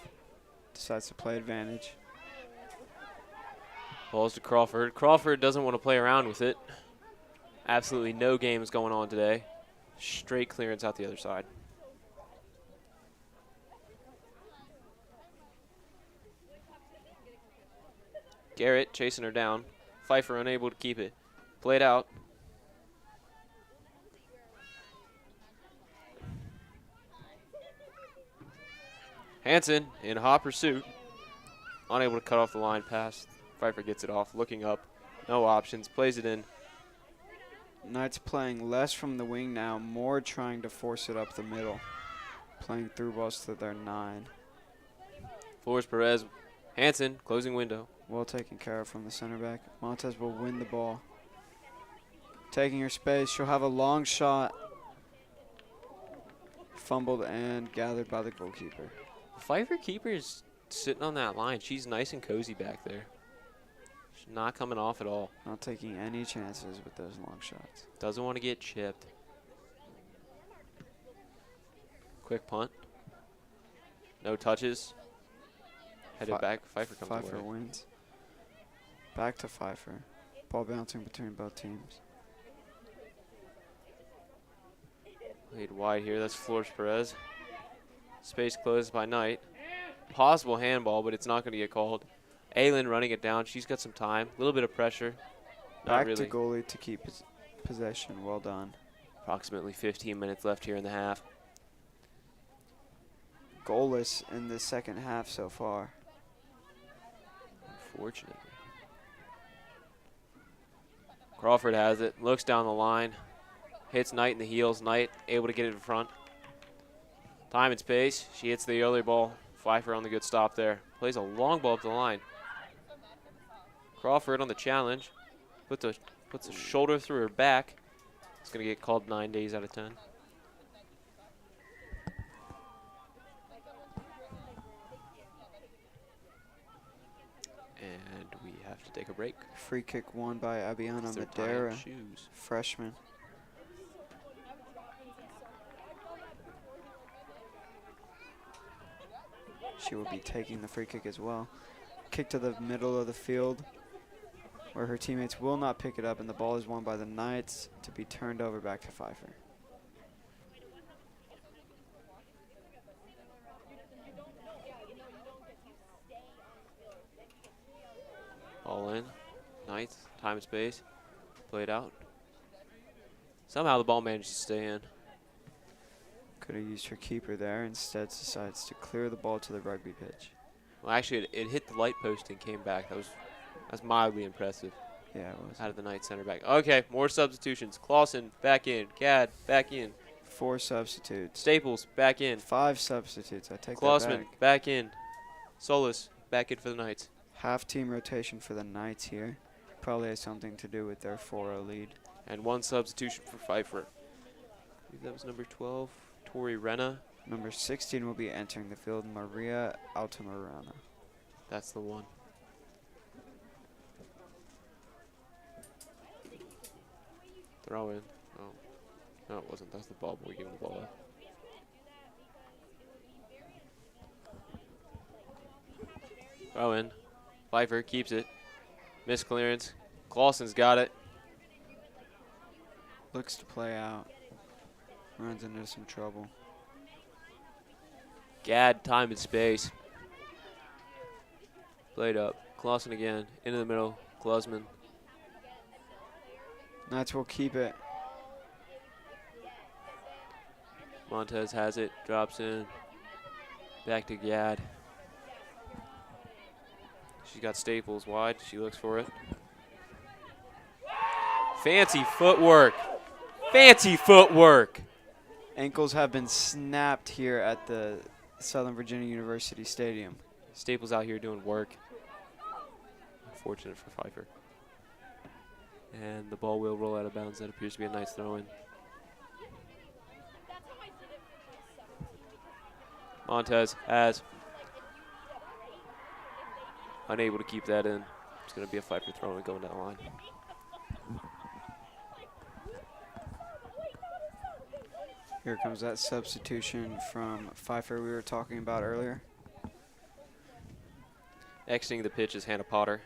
decides to play advantage.
Balls to Crawford. Crawford doesn't want to play around with it. Absolutely no games going on today. Straight clearance out the other side. Garrett chasing her down. Pfeiffer unable to keep it. Played out. Hansen in hot pursuit. Unable to cut off the line pass. Pfeiffer gets it off. Looking up. No options. Plays it in.
Knights playing less from the wing now, more trying to force it up the middle. Playing through balls to their 9.
Flores Perez. Hansen closing window.
Well taken care of from the center back. Montez will win the ball. Taking her space. She'll have a long shot. Fumbled and gathered by the goalkeeper.
Pfeiffer keeper's sitting on that line. She's nice and cozy back there. She's not coming off at all.
Not taking any chances with those long shots.
Doesn't want to get chipped. Quick punt. No touches. Headed back. Pfeiffer comes
Pfeiffer
away.
wins. Back to Pfeiffer. Ball bouncing between both teams.
Played wide here. That's Flores Perez. Space closed by Knight. Possible handball, but it's not going to get called. Aylin running it down. She's got some time. A little bit of pressure. Not
Back
really.
to goalie to keep possession. Well done.
Approximately 15 minutes left here in the half.
Goalless in the second half so far.
Unfortunately. Crawford has it. Looks down the line. Hits Knight in the heels. Knight able to get it in front. Time and space. She hits the early ball. Pfeiffer on the good stop there. Plays a long ball up the line. Crawford on the challenge. Puts a shoulder through her back. It's going to get called 9 days out of 10. And we have to take a break.
Free kick won by Abiana
They're tying
Madera,
shoes.
freshman. She will be taking the free kick as well. Kick to the middle of the field where her teammates will not pick it up, and the ball is won by the Knights to be turned over back to Pfeiffer.
All in. Knights. Time and space. Played out. Somehow the ball managed to stay in.
Could have used her keeper there. Instead decides to clear the ball to the rugby pitch.
Well, actually, it hit the light post and came back. That's mildly impressive.
Yeah, it was.
Out of the Knights center back. Okay, more substitutions. Clausen back in. Gadd back in.
4 substitutes.
Staples back in.
5 substitutes. I take that
Klausman
back.
back in. Solis back in for the Knights.
Half team rotation for the Knights here. Probably has something to do with their 4-0 lead.
And 1 substitution for Pfeiffer. I believe that was number 12, Tori Renna.
Number 16 will be entering the field, Maria Altamirano.
That's the one. Throw in. Oh. No, it wasn't. That's the ball boy giving the ball up. Throw in. Pfeiffer keeps it. Miss clearance. Clausen's got it.
Looks to play out. Runs into some trouble.
Gadd, time and space. Played up. Clausen again. Into the middle. Klausman.
Knights will keep it.
Montez has it. Drops in. Back to Gadd. She's got Staples wide. She looks for it. Fancy footwork. Fancy footwork.
Ankles have been snapped here at the Southern Virginia University Stadium.
Staples out here doing work. Unfortunate for Pfeiffer. And the ball will roll out of bounds. That appears to be a nice throw in. Montez has. Unable to keep that in. It's going to be a Pfeiffer throw and going down the line.
Here comes that substitution from Pfeiffer we were talking about earlier.
Exiting the pitch is Hannah Potter.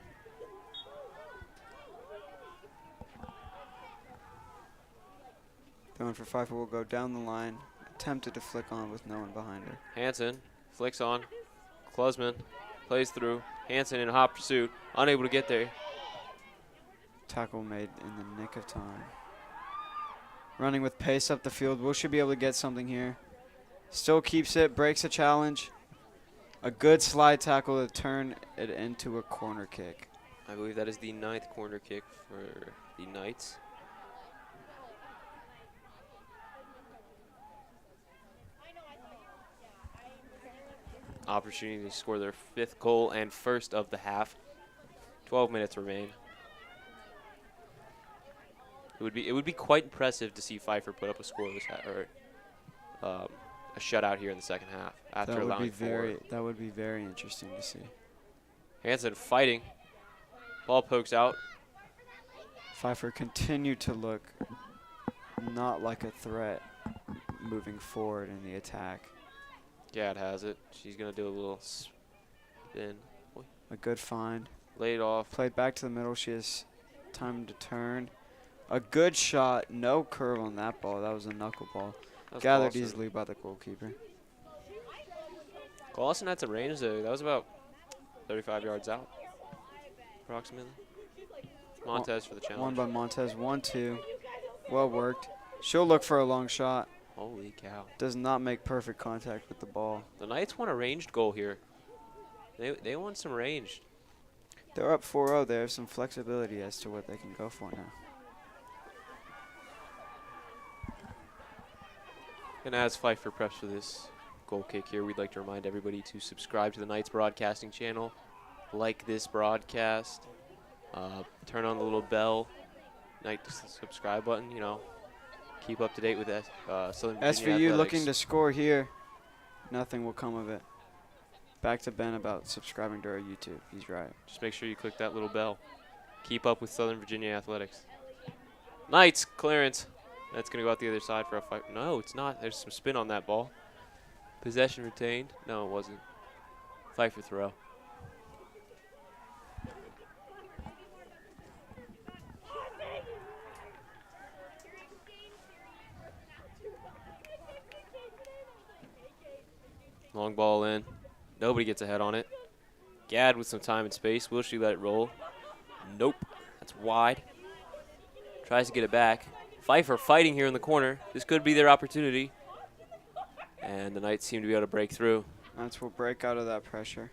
The one for Pfeiffer will go down the line. Attempted to flick on with no one behind her.
Hansen flicks on. Klausman plays through. Hansen in hot pursuit. Unable to get there.
Tackle made in the nick of time. Running with pace up the field. Will she be able to get something here? Still keeps it. Breaks a challenge. A good slide tackle to turn it into a corner kick.
I believe that is the 9th corner kick for the Knights. Opportunity to score their 5th goal and 1st of the half. 12 minutes remain. It would be quite impressive to see Pfeiffer put up a scoreless or a shutout here in the second half after allowing 4.
That would be very interesting to see.
Hansen fighting. Ball pokes out.
Pfeiffer continued to look not like a threat moving forward in the attack.
Gad has it. She's going to do a little spin.
A good find.
Laid off.
Played back to the middle. She has time to turn. A good shot. No curve on that ball. That was a knuckleball. Gathered
Clausen.
easily by the goalkeeper.
Clausen had some range there. That was about 35 yards out, approximately. Montez for the challenge.
One by Montez. 1-2. Well worked. She'll look for a long shot.
Holy cow.
Does not make perfect contact with the ball.
The Knights want a ranged goal here. They want some range.
They're up 4-0. They have some flexibility as to what they can go for now.
And as Pfeiffer preps for this goal kick here, we'd like to remind everybody to subscribe to the Knights broadcasting channel, like this broadcast, turn on the little bell, subscribe button, you know, keep up to date with Southern Virginia
SVU
athletics.
looking to score here. Nothing will come of it. Back to Ben about subscribing to our YouTube. He's right.
Just make sure you click that little bell. Keep up with Southern Virginia athletics. Knights, clearance. That's going to go out the other side for a fight. No, it's not. There's some spin on that ball. Possession retained. No, it wasn't. Pfeiffer throw. Long ball in. Nobody gets ahead on it. Gad with some time and space. Will she let it roll? Nope. That's wide. Tries to get it back. Pfeiffer fighting here in the corner. This could be their opportunity. And the Knights seem to be able to break through.
Knights will break out of that pressure.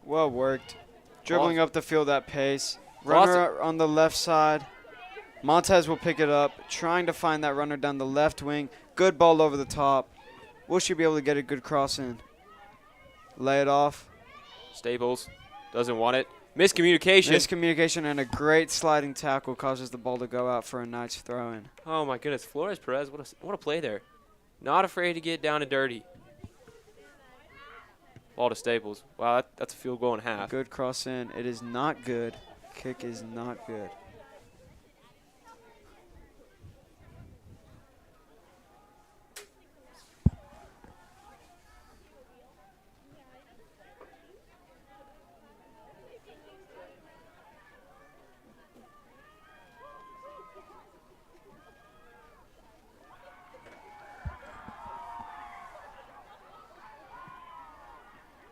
Well worked. Dribbling up the field at pace. Runner on the left side. Montez will pick it up. Trying to find that runner down the left wing. Good ball over the top. Will she be able to get a good cross in? Lay it off.
Staples doesn't want it. Miscommunication.
Miscommunication and a great sliding tackle causes the ball to go out for a Knights throw-in.
Oh, my goodness. Flores Perez, what a play there. Not afraid to get down and dirty. Ball to Staples. Wow, that's a field goal and a half.
Good cross in. It is not good. Kick is not good.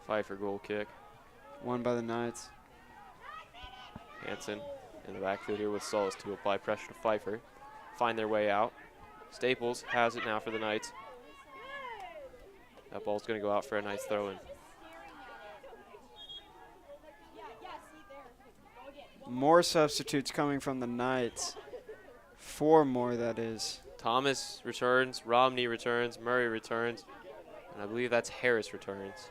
Pfeiffer goal kick.
Won by the Knights.
Hansen in the backfield here with Solis to apply pressure to Pfeiffer. Find their way out. Staples has it now for the Knights. That ball's going to go out for a nice throw-in.
More substitutes coming from the Knights. 4 more, that is.
Thomas returns, Romney returns, Murray returns, and I believe that's Harris returns.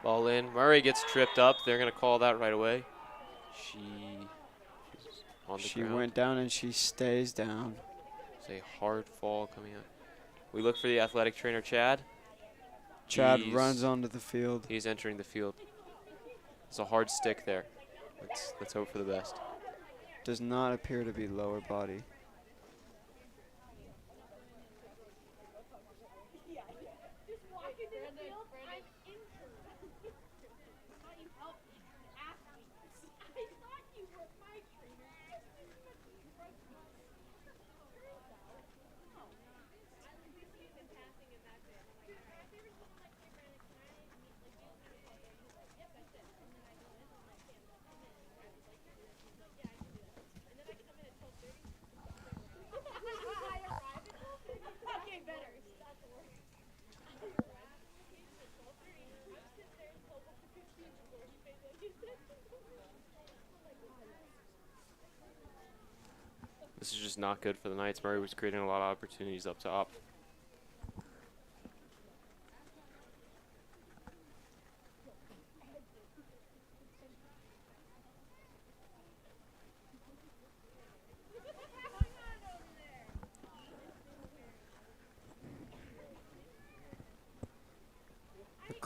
Ball in. Murray gets tripped up. They're going to call that right away. She
went down and she stays down.
It's a hard fall coming out. We look for the athletic trainer, Chad.
Chad runs onto the field.
He's entering the field. It's a hard stick there. Let's hope for the best.
Does not appear to be lower body.
This is just not good for the Knights. Murray was creating a lot of opportunities up top.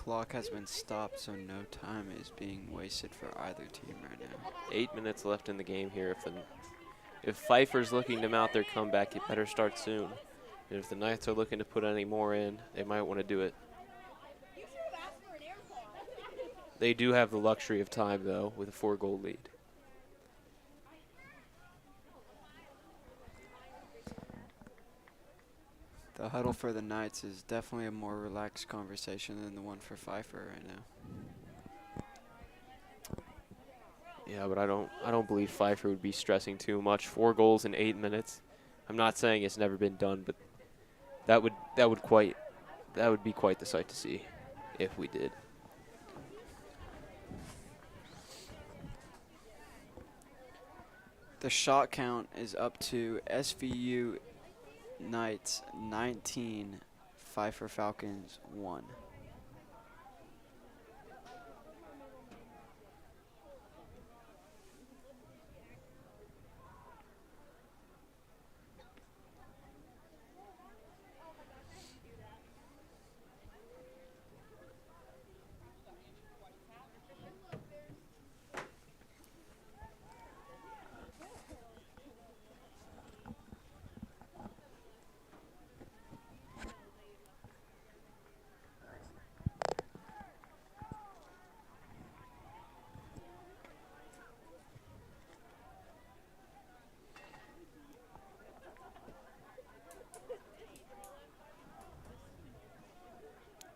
clock has been stopped, so no time is being wasted for either team right now.
8 minutes left in the game here. If Pfeiffer's looking to mount their comeback, it better start soon. And if the Knights are looking to put any more in, they might want to do it. They do have the luxury of time, though, with a 4-goal lead.
The huddle for the Knights is definitely a more relaxed conversation than the one for Pfeiffer right now.
Yeah, but I don't believe Pfeiffer would be stressing too much. 4 goals in 8 minutes. I'm not saying it's never been done, but that would be quite the sight to see if we did.
The shot count is up to SVU Knights 19, Pfeiffer Falcons 1.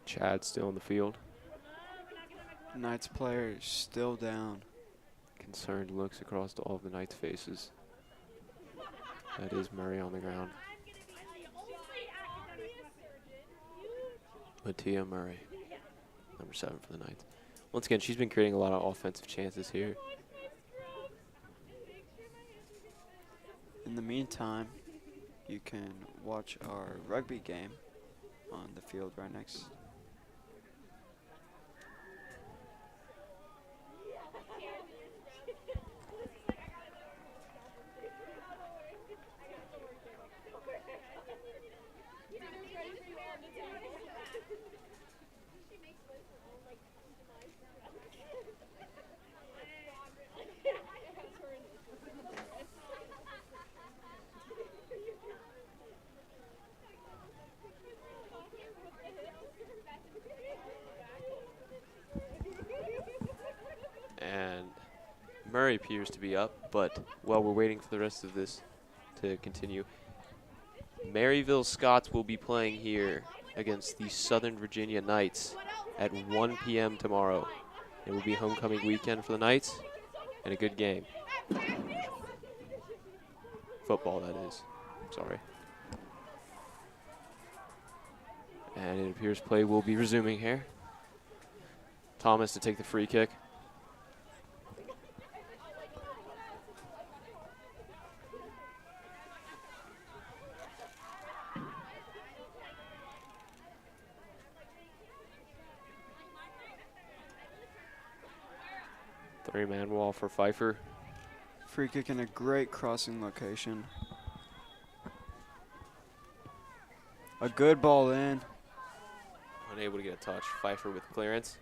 Chad still in the field.
Knights player still down.
Concerned looks across to all of the Knights' faces. That is Murray on the ground. Mattia Murray, number 7 for the Knights. Once again, she's been creating a lot of offensive chances here.
In the meantime, you can watch our rugby game on the field right next.
And Murray appears to be up, but while we're waiting for the rest of this to continue, Maryville Scots will be playing here against the Southern Virginia Knights at 1 p.m. tomorrow. It will be homecoming weekend for the Knights and a good game. Football, that is. Sorry. And it appears play will be resuming here. Thomas to take the free kick. Three-man wall for Pfeiffer.
Free kick in a great crossing location. A good ball in.
Unable to get a touch. Pfeiffer with clearance.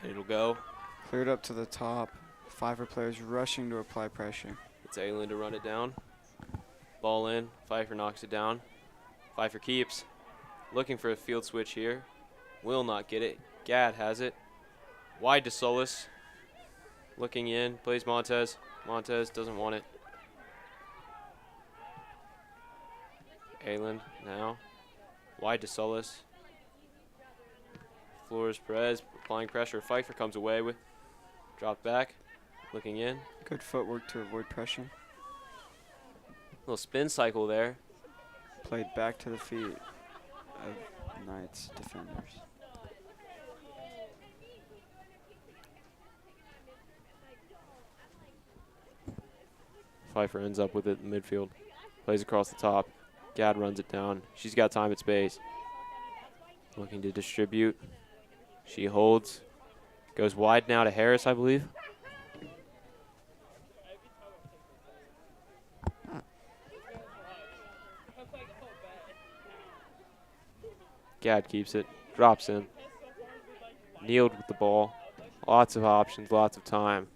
And it'll go.
Cleared up to the top. Pfeiffer players rushing to apply pressure.
It's Aylin to run it down. Ball in. Pfeiffer knocks it down. Pfeiffer keeps. Looking for a field switch here. Will not get it. Gad has it. Wide to Solis. Looking in. Plays Montez. Montez doesn't want it. Aylin now. Wide to Solis. Flores Perez applying pressure. Pfeiffer comes away with. Dropped back. Looking in.
Good footwork to avoid pressure.
Little spin cycle there.
Played back to the feet of Knights defenders.
Pfeiffer ends up with it in midfield. Plays across the top. Gad runs it down. She's got time and space. Looking to distribute. She holds. Goes wide now to Harris, I believe. Gad keeps it. Drops in. Kneeled with the ball. Lots of options, lots of time.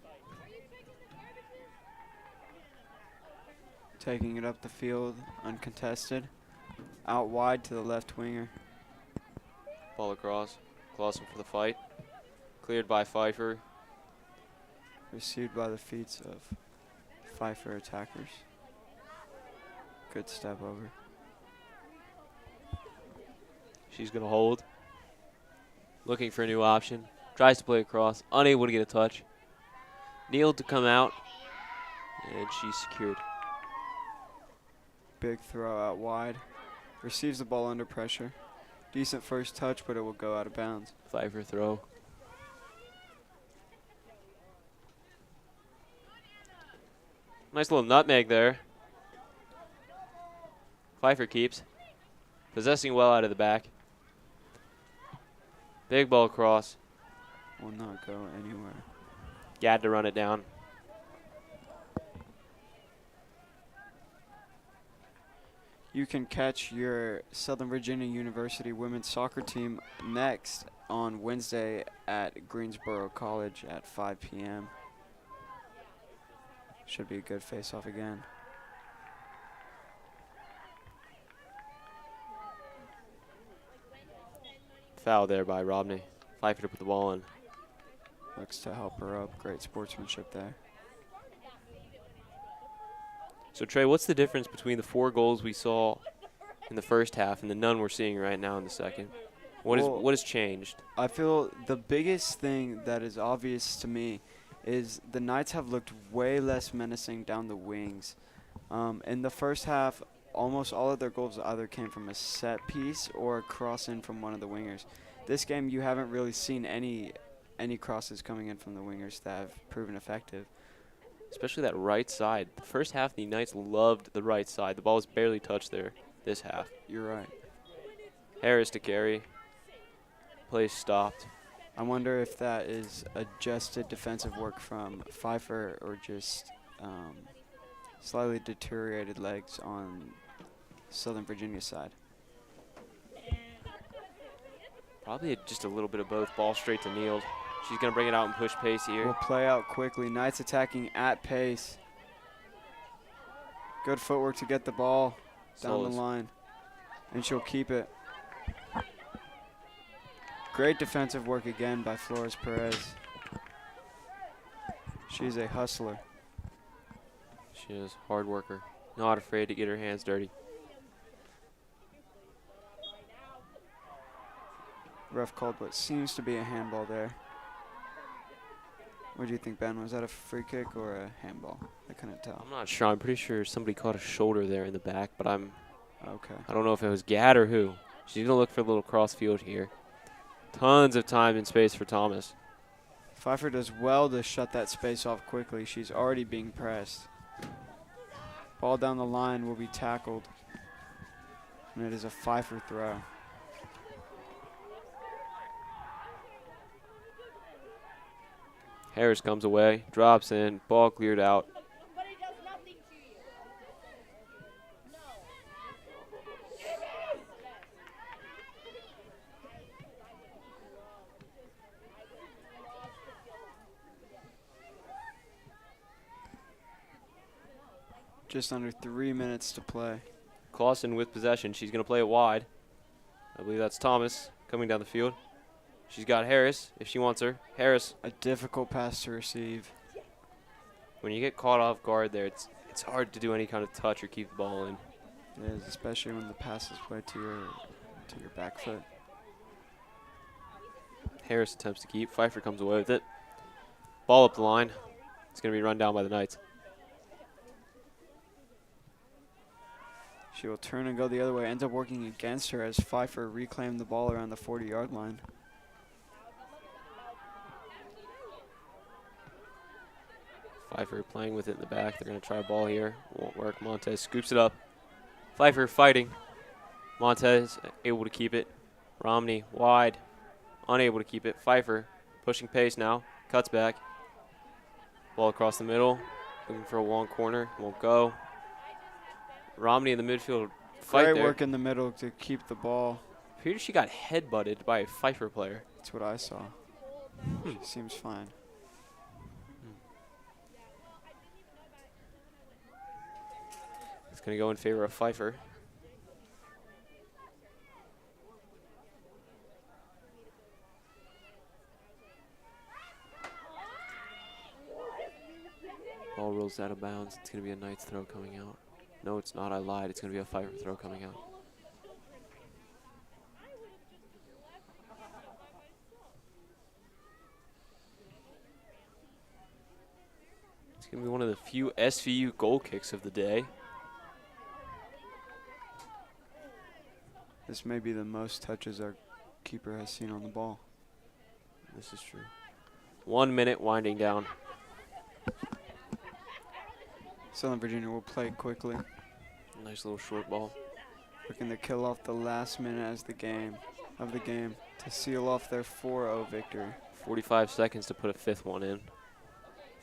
Taking it up the field, uncontested. Out wide to the left winger.
Ball across. Clausen for the fight. Cleared by Pfeiffer.
Received by the feet of Pfeiffer attackers. Good step over.
She's going to hold. Looking for a new option. Tries to play across. Unable to get a touch. Kneeled to come out. And she's secured.
Big throw out wide. Receives the ball under pressure. Decent first touch, but it will go out of bounds.
Pfeiffer throw. Nice little nutmeg there. Pfeiffer keeps. Possessing well out of the back. Big ball across.
Will not go anywhere.
Had to run it down.
You can catch your Southern Virginia University women's soccer team next on Wednesday at Greensboro College at 5 p.m. Should be a good face-off again.
Foul there by Robney. Pfeiffer to put the ball in.
Looks to help her up. Great sportsmanship there.
So, Trey, what's the difference between the 4 goals we saw in the first half and the none we're seeing right now in the second? What has changed?
I feel the biggest thing that is obvious to me is the Knights have looked way less menacing down the wings. In the first half, almost all of their goals either came from a set piece or a cross in from one of the wingers. This game, you haven't really seen any crosses coming in from the wingers that have proven effective.
Especially that right side. The first half, the Knights loved the right side. The ball was barely touched there this half.
You're right.
Harris to carry. Play stopped.
I wonder if that is adjusted defensive work from Pfeiffer or just slightly deteriorated legs on Southern Virginia's side.
Probably just a little bit of both. Ball straight to Kneeled. She's going to bring it out and push pace here.
Will play out quickly. Knights attacking at pace. Good footwork to get the ball down the line. And she'll keep it. Great defensive work again by Flores Perez. She's a hustler.
She is hard worker. Not afraid to get her hands dirty.
Ref called what seems to be a handball there. What do you think, Ben? Was that a free kick or a handball? I couldn't tell.
I'm not sure. I'm pretty sure somebody caught a shoulder there in the back, but I don't know if it was Gad or who. She's going to look for a little cross field here. Tons of time and space for Thomas.
Pfeiffer does well to shut that space off quickly. She's already being pressed. Ball down the line will be tackled. And it is a Pfeiffer throw.
Harris comes away, drops in, ball cleared out.
Just under 3 minutes to play.
Clausen with possession. She's going to play it wide. I believe that's Thomas coming down the field. She's got Harris if she wants her. Harris.
A difficult pass to receive.
When you get caught off guard there, it's hard to do any kind of touch or keep the ball in.
It is, especially when the pass is played to your back foot.
Harris attempts to keep. Pfeiffer comes away with it. Ball up the line. It's going to be run down by the Knights.
She will turn and go the other way. Ends up working against her as Pfeiffer reclaimed the ball around the 40-yard line.
Pfeiffer playing with it in the back. They're going to try a ball here. Won't work. Montez scoops it up. Pfeiffer fighting. Montez able to keep it. Romney wide. Unable to keep it. Pfeiffer pushing pace now. Cuts back. Ball across the middle. Looking for a long corner. Won't go. Romney in the midfield fight
Great
there.
work in the middle to keep the ball.
Appears she got headbutted by a Pfeiffer player.
That's what I saw. She seems fine.
It's going to go in favor of Pfeiffer. Ball rolls out of bounds. It's going to be a Knights throw coming out. No, it's not. I lied. It's going to be a Pfeiffer throw coming out. It's going to be one of the few SVU goal kicks of the day.
This may be the most touches our keeper has seen on the ball.
This is true. 1 minute winding down.
Southern Virginia will play it quickly,
Nice little short ball.
looking to kill off the last minute of the game to seal off their 4-0 victory.
45 seconds to put a fifth one in.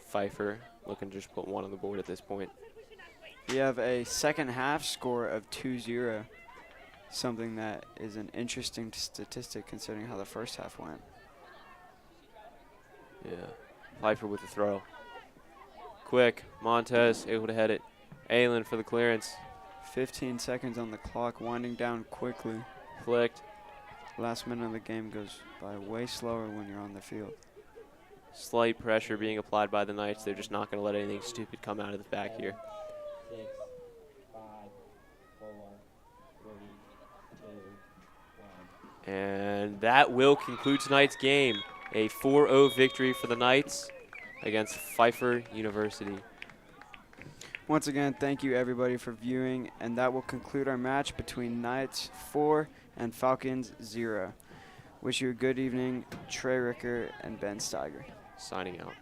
Pfeiffer looking to just put one on the board at this point.
We have a second half score of 2-0, something that is an interesting statistic considering how the first half went.
Yeah. Pfeiffer with the throw. Quick. Montez able to head it. Aylen for the clearance.
15 seconds on the clock, winding down quickly.
Flicked.
Last minute of the game goes by way slower when you're on the field.
Slight pressure being applied by the Knights. They're just not going to let anything stupid come out of the back here.
6, 5, 4, 3, 2, 1.
And that will conclude tonight's game. A 4-0 victory for the Knights against Pfeiffer University.
Once again, thank you everybody for viewing, and that will conclude our match between Knights 4 and Falcons 0. Wish you a good evening, Trey Ricker and Ben Steiger.
Signing out.